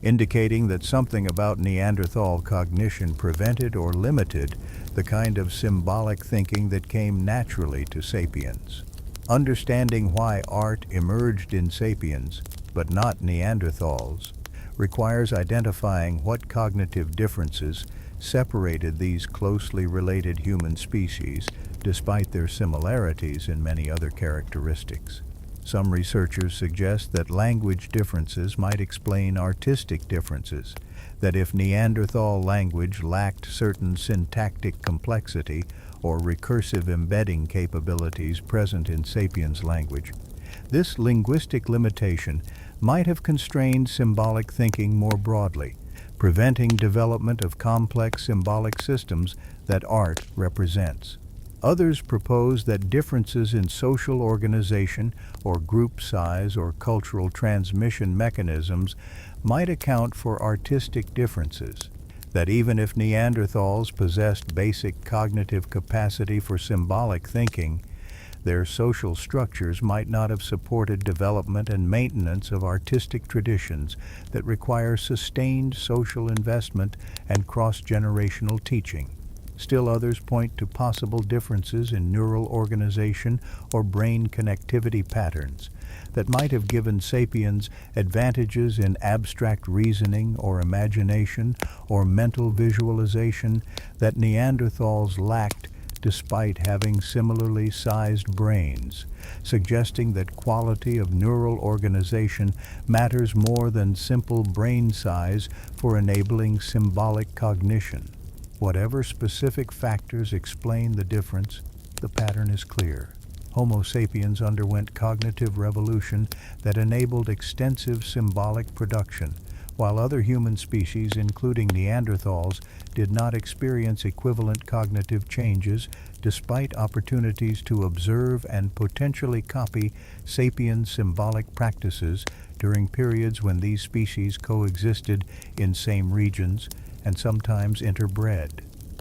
indicating that something about Neanderthal cognition prevented or limited the kind of symbolic thinking that came naturally to sapiens. Understanding why art emerged in sapiens, but not Neanderthals, requires identifying what cognitive differences separated these closely related human species, despite their similarities in many other characteristics. Some researchers suggest that language differences might explain artistic differences, that if Neanderthal language lacked certain syntactic complexity or recursive embedding capabilities present in sapiens language, this linguistic limitation might have constrained symbolic thinking more broadly, preventing development of complex symbolic systems that art represents. Others propose that differences in social organization or group size or cultural transmission mechanisms might account for artistic differences, that even if Neanderthals possessed basic cognitive capacity for symbolic thinking, Their social structures might not have supported development and maintenance of artistic traditions that require sustained social investment and cross-generational teaching. Still others point to possible differences in neural organization or brain connectivity patterns that might have given sapiens advantages in abstract reasoning or imagination or mental visualization that Neanderthals lacked despite having similarly sized brains, suggesting that quality of neural organization matters more than simple brain size for enabling symbolic cognition. Whatever specific factors explain the difference, the pattern is clear. Homo sapiens underwent cognitive revolution that enabled extensive symbolic production, while other human species, including Neanderthals, did not experience equivalent cognitive changes despite opportunities to observe and potentially copy sapiens' symbolic practices during periods when these species coexisted in same regions and sometimes interbred.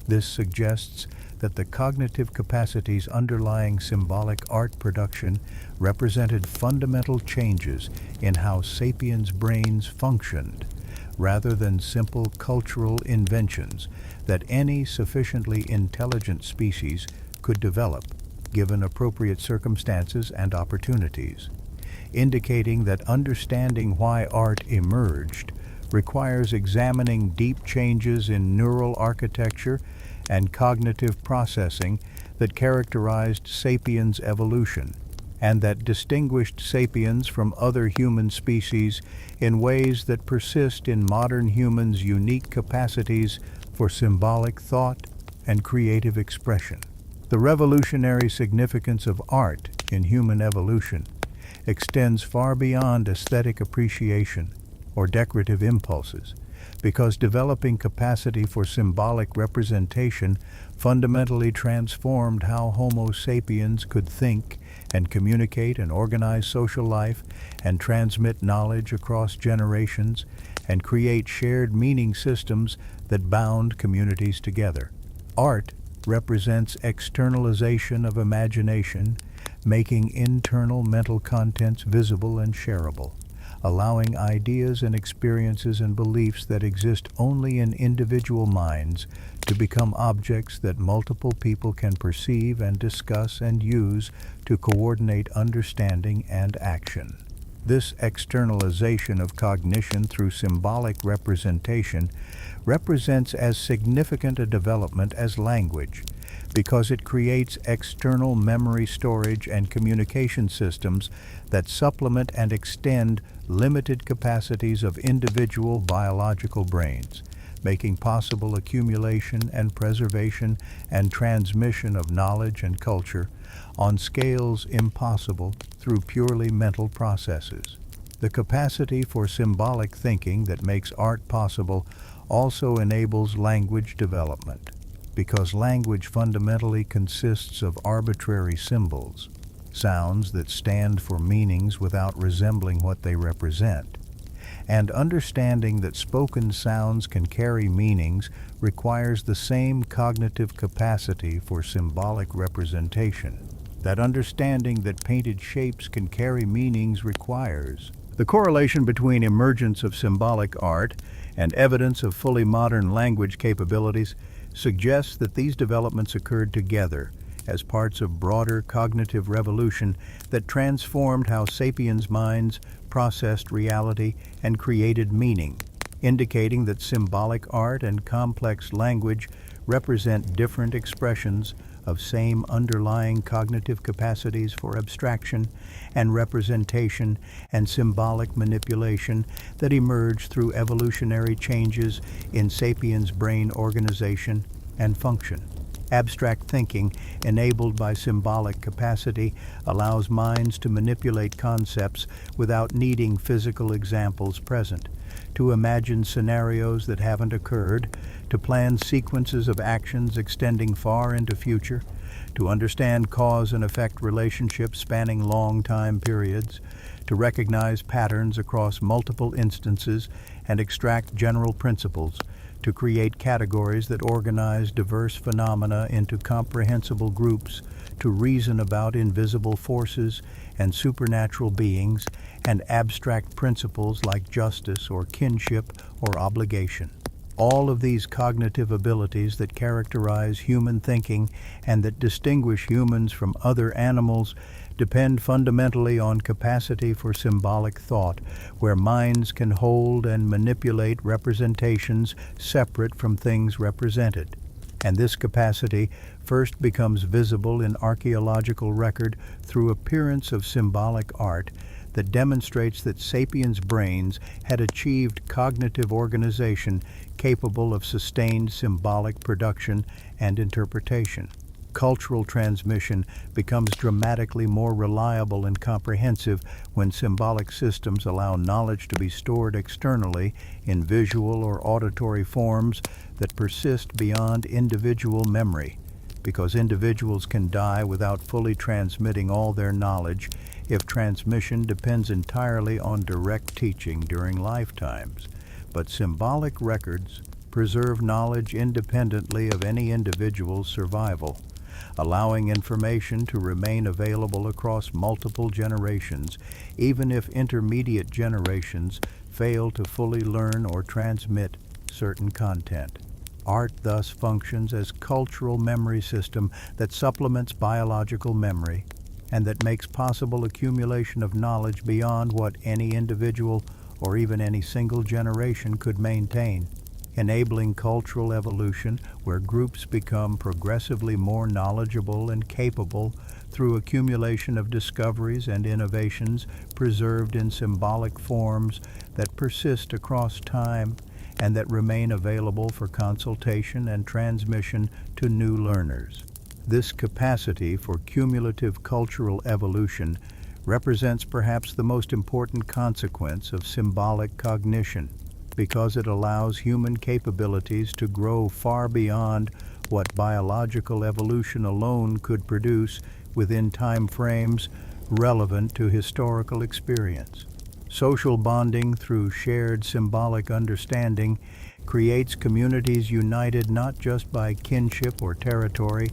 This suggests that the cognitive capacities underlying symbolic art production represented fundamental changes in how sapiens' brains functioned, rather than simple cultural inventions that any sufficiently intelligent species could develop, given appropriate circumstances and opportunities, indicating that understanding why art emerged requires examining deep changes in neural architecture and cognitive processing that characterized sapiens' evolution, and that distinguished sapiens from other human species in ways that persist in modern humans' unique capacities for symbolic thought and creative expression. The revolutionary significance of art in human evolution extends far beyond aesthetic appreciation or decorative impulses, because developing capacity for symbolic representation fundamentally transformed how Homo sapiens could think and communicate and organize social life and transmit knowledge across generations and create shared meaning systems that bound communities together. Art represents externalization of imagination, making internal mental contents visible and shareable, allowing ideas and experiences and beliefs that exist only in individual minds to become objects that multiple people can perceive and discuss and use to coordinate understanding and action. This externalization of cognition through symbolic representation represents as significant a development as language, because it creates external memory storage and communication systems that supplement and extend limited capacities of individual biological brains, making possible accumulation and preservation and transmission of knowledge and culture on scales impossible through purely mental processes. The capacity for symbolic thinking that makes art possible also enables language development, because language fundamentally consists of arbitrary symbols, sounds that stand for meanings without resembling what they represent. And understanding that spoken sounds can carry meanings requires the same cognitive capacity for symbolic representation that understanding that painted shapes can carry meanings requires. The correlation between emergence of symbolic art and evidence of fully modern language capabilities suggests that these developments occurred together as parts of broader cognitive revolution that transformed how sapiens' minds processed reality and created meaning, indicating that symbolic art and complex language represent different expressions of same underlying cognitive capacities for abstraction and representation and symbolic manipulation that emerge through evolutionary changes in sapiens' brain organization and function. Abstract thinking, enabled by symbolic capacity, allows minds to manipulate concepts without needing physical examples present, to imagine scenarios that haven't occurred, to plan sequences of actions extending far into future, to understand cause and effect relationships spanning long time periods, to recognize patterns across multiple instances and extract general principles, to create categories that organize diverse phenomena into comprehensible groups, to reason about invisible forces and supernatural beings and abstract principles like justice or kinship or obligation. All of these cognitive abilities that characterize human thinking and that distinguish humans from other animals depend fundamentally on capacity for symbolic thought, where minds can hold and manipulate representations separate from things represented. And this capacity first becomes visible in archaeological record through appearance of symbolic art that demonstrates that sapiens' brains had achieved cognitive organization capable of sustained symbolic production and interpretation. Cultural transmission becomes dramatically more reliable and comprehensive when symbolic systems allow knowledge to be stored externally in visual or auditory forms that persist beyond individual memory. Because individuals can die without fully transmitting all their knowledge if transmission depends entirely on direct teaching during lifetimes. But symbolic records preserve knowledge independently of any individual's survival, allowing information to remain available across multiple generations, even if intermediate generations fail to fully learn or transmit certain content. Art thus functions as cultural memory system that supplements biological memory and that makes possible accumulation of knowledge beyond what any individual or even any single generation could maintain, enabling cultural evolution where groups become progressively more knowledgeable and capable through accumulation of discoveries and innovations preserved in symbolic forms that persist across time and that remain available for consultation and transmission to new learners. This capacity for cumulative cultural evolution represents perhaps the most important consequence of symbolic cognition, because it allows human capabilities to grow far beyond what biological evolution alone could produce within time frames relevant to historical experience. Social bonding through shared symbolic understanding creates communities united not just by kinship or territory,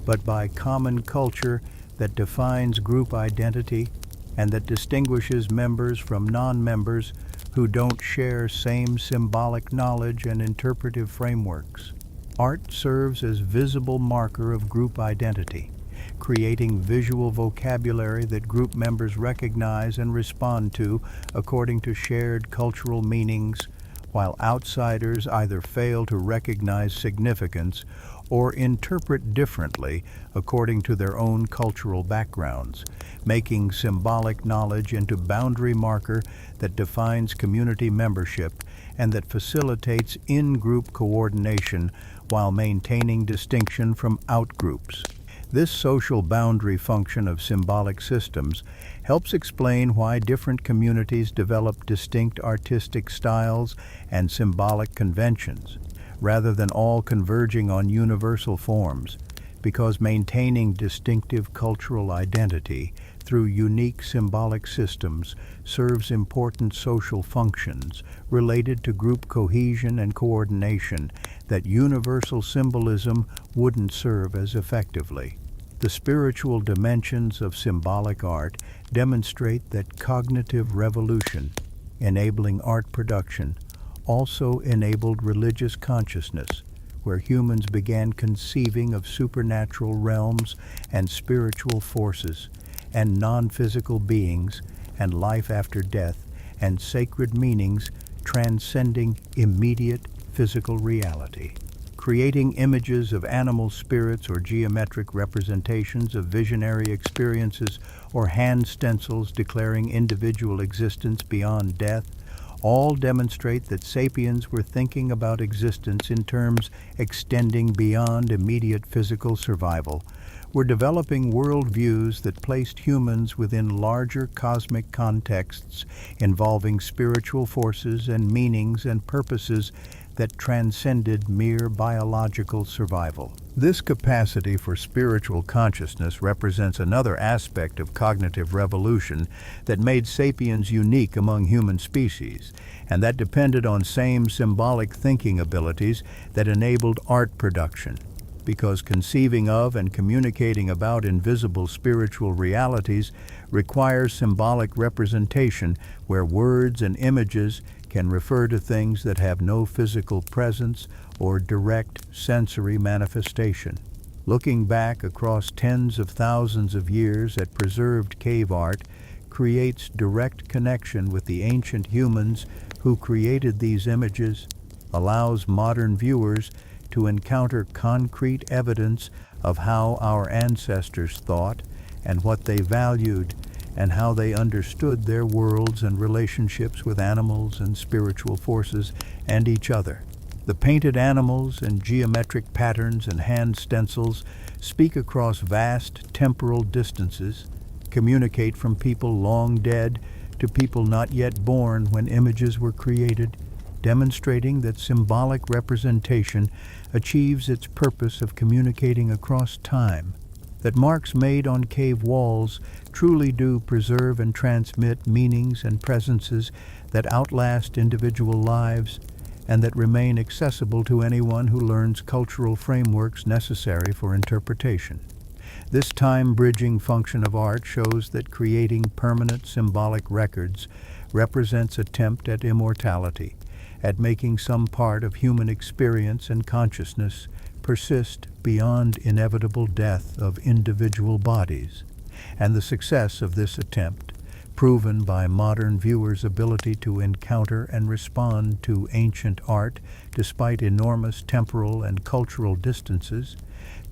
but by common culture that defines group identity and that distinguishes members from non-members who don't share same symbolic knowledge and interpretive frameworks. Art serves as visible marker of group identity, creating visual vocabulary that group members recognize and respond to according to shared cultural meanings, while outsiders either fail to recognize significance or interpret differently according to their own cultural backgrounds, making symbolic knowledge into boundary marker that defines community membership and that facilitates in-group coordination while maintaining distinction from outgroups. This social boundary function of symbolic systems helps explain why different communities develop distinct artistic styles and symbolic conventions, rather than all converging on universal forms, because maintaining distinctive cultural identity through unique symbolic systems serves important social functions related to group cohesion and coordination that universal symbolism wouldn't serve as effectively. The spiritual dimensions of symbolic art demonstrate that cognitive revolution, enabling art production, also enabled religious consciousness, where humans began conceiving of supernatural realms and spiritual forces and non-physical beings and life after death and sacred meanings transcending immediate physical reality. Creating images of animal spirits or geometric representations of visionary experiences or hand stencils declaring individual existence beyond death all demonstrate that sapiens were thinking about existence in terms extending beyond immediate physical survival, were developing worldviews that placed humans within larger cosmic contexts involving spiritual forces and meanings and purposes that transcended mere biological survival. This capacity for spiritual consciousness represents another aspect of cognitive revolution that made sapiens unique among human species, and that depended on same symbolic thinking abilities that enabled art production. because conceiving of and communicating about invisible spiritual realities requires symbolic representation where words and images can refer to things that have no physical presence or direct sensory manifestation. Looking back across tens of thousands of years at preserved cave art creates direct connection with the ancient humans who created these images, allows modern viewers to encounter concrete evidence of how our ancestors thought and what they valued and how they understood their worlds and relationships with animals and spiritual forces and each other. The painted animals and geometric patterns and hand stencils speak across vast temporal distances, communicate from people long dead to people not yet born when images were created, demonstrating that symbolic representation achieves its purpose of communicating across time, that marks made on cave walls truly do preserve and transmit meanings and presences that outlast individual lives, and that remain accessible to anyone who learns cultural frameworks necessary for interpretation. This time-bridging function of art shows that creating permanent symbolic records represents attempt at immortality, at making some part of human experience and consciousness persist beyond inevitable death of individual bodies. And the success of this attempt, proven by modern viewers' ability to encounter and respond to ancient art despite enormous temporal and cultural distances,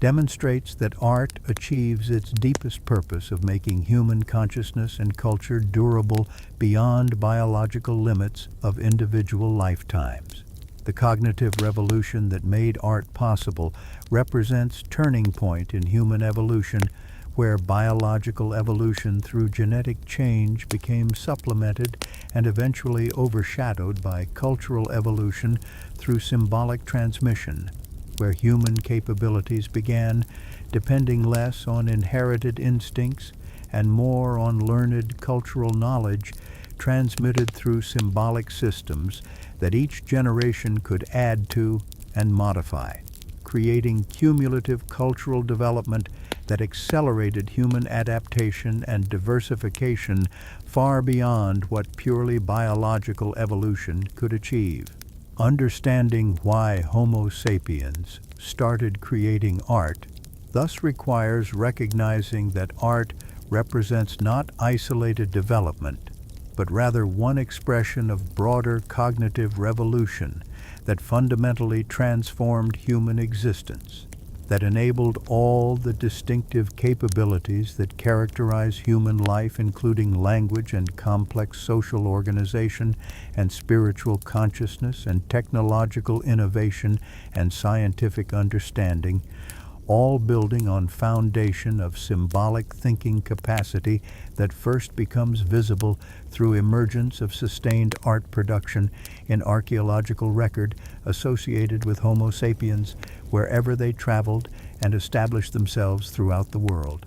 demonstrates that art achieves its deepest purpose of making human consciousness and culture durable beyond biological limits of individual lifetimes. The cognitive revolution that made art possible represents a turning point in human evolution, where biological evolution through genetic change became supplemented and eventually overshadowed by cultural evolution through symbolic transmission, where human capabilities began depending less on inherited instincts and more on learned cultural knowledge transmitted through symbolic systems that each generation could add to and modify, creating cumulative cultural development that accelerated human adaptation and diversification far beyond what purely biological evolution could achieve. Understanding why Homo sapiens started creating art thus requires recognizing that art represents not isolated development, but rather one expression of broader cognitive revolution that fundamentally transformed human existence, that enabled all the distinctive capabilities that characterize human life, including language and complex social organization and spiritual consciousness and technological innovation and scientific understanding, all building on foundation of symbolic thinking capacity that first becomes visible through emergence of sustained art production in archaeological record associated with Homo sapiens wherever they traveled and established themselves throughout the world.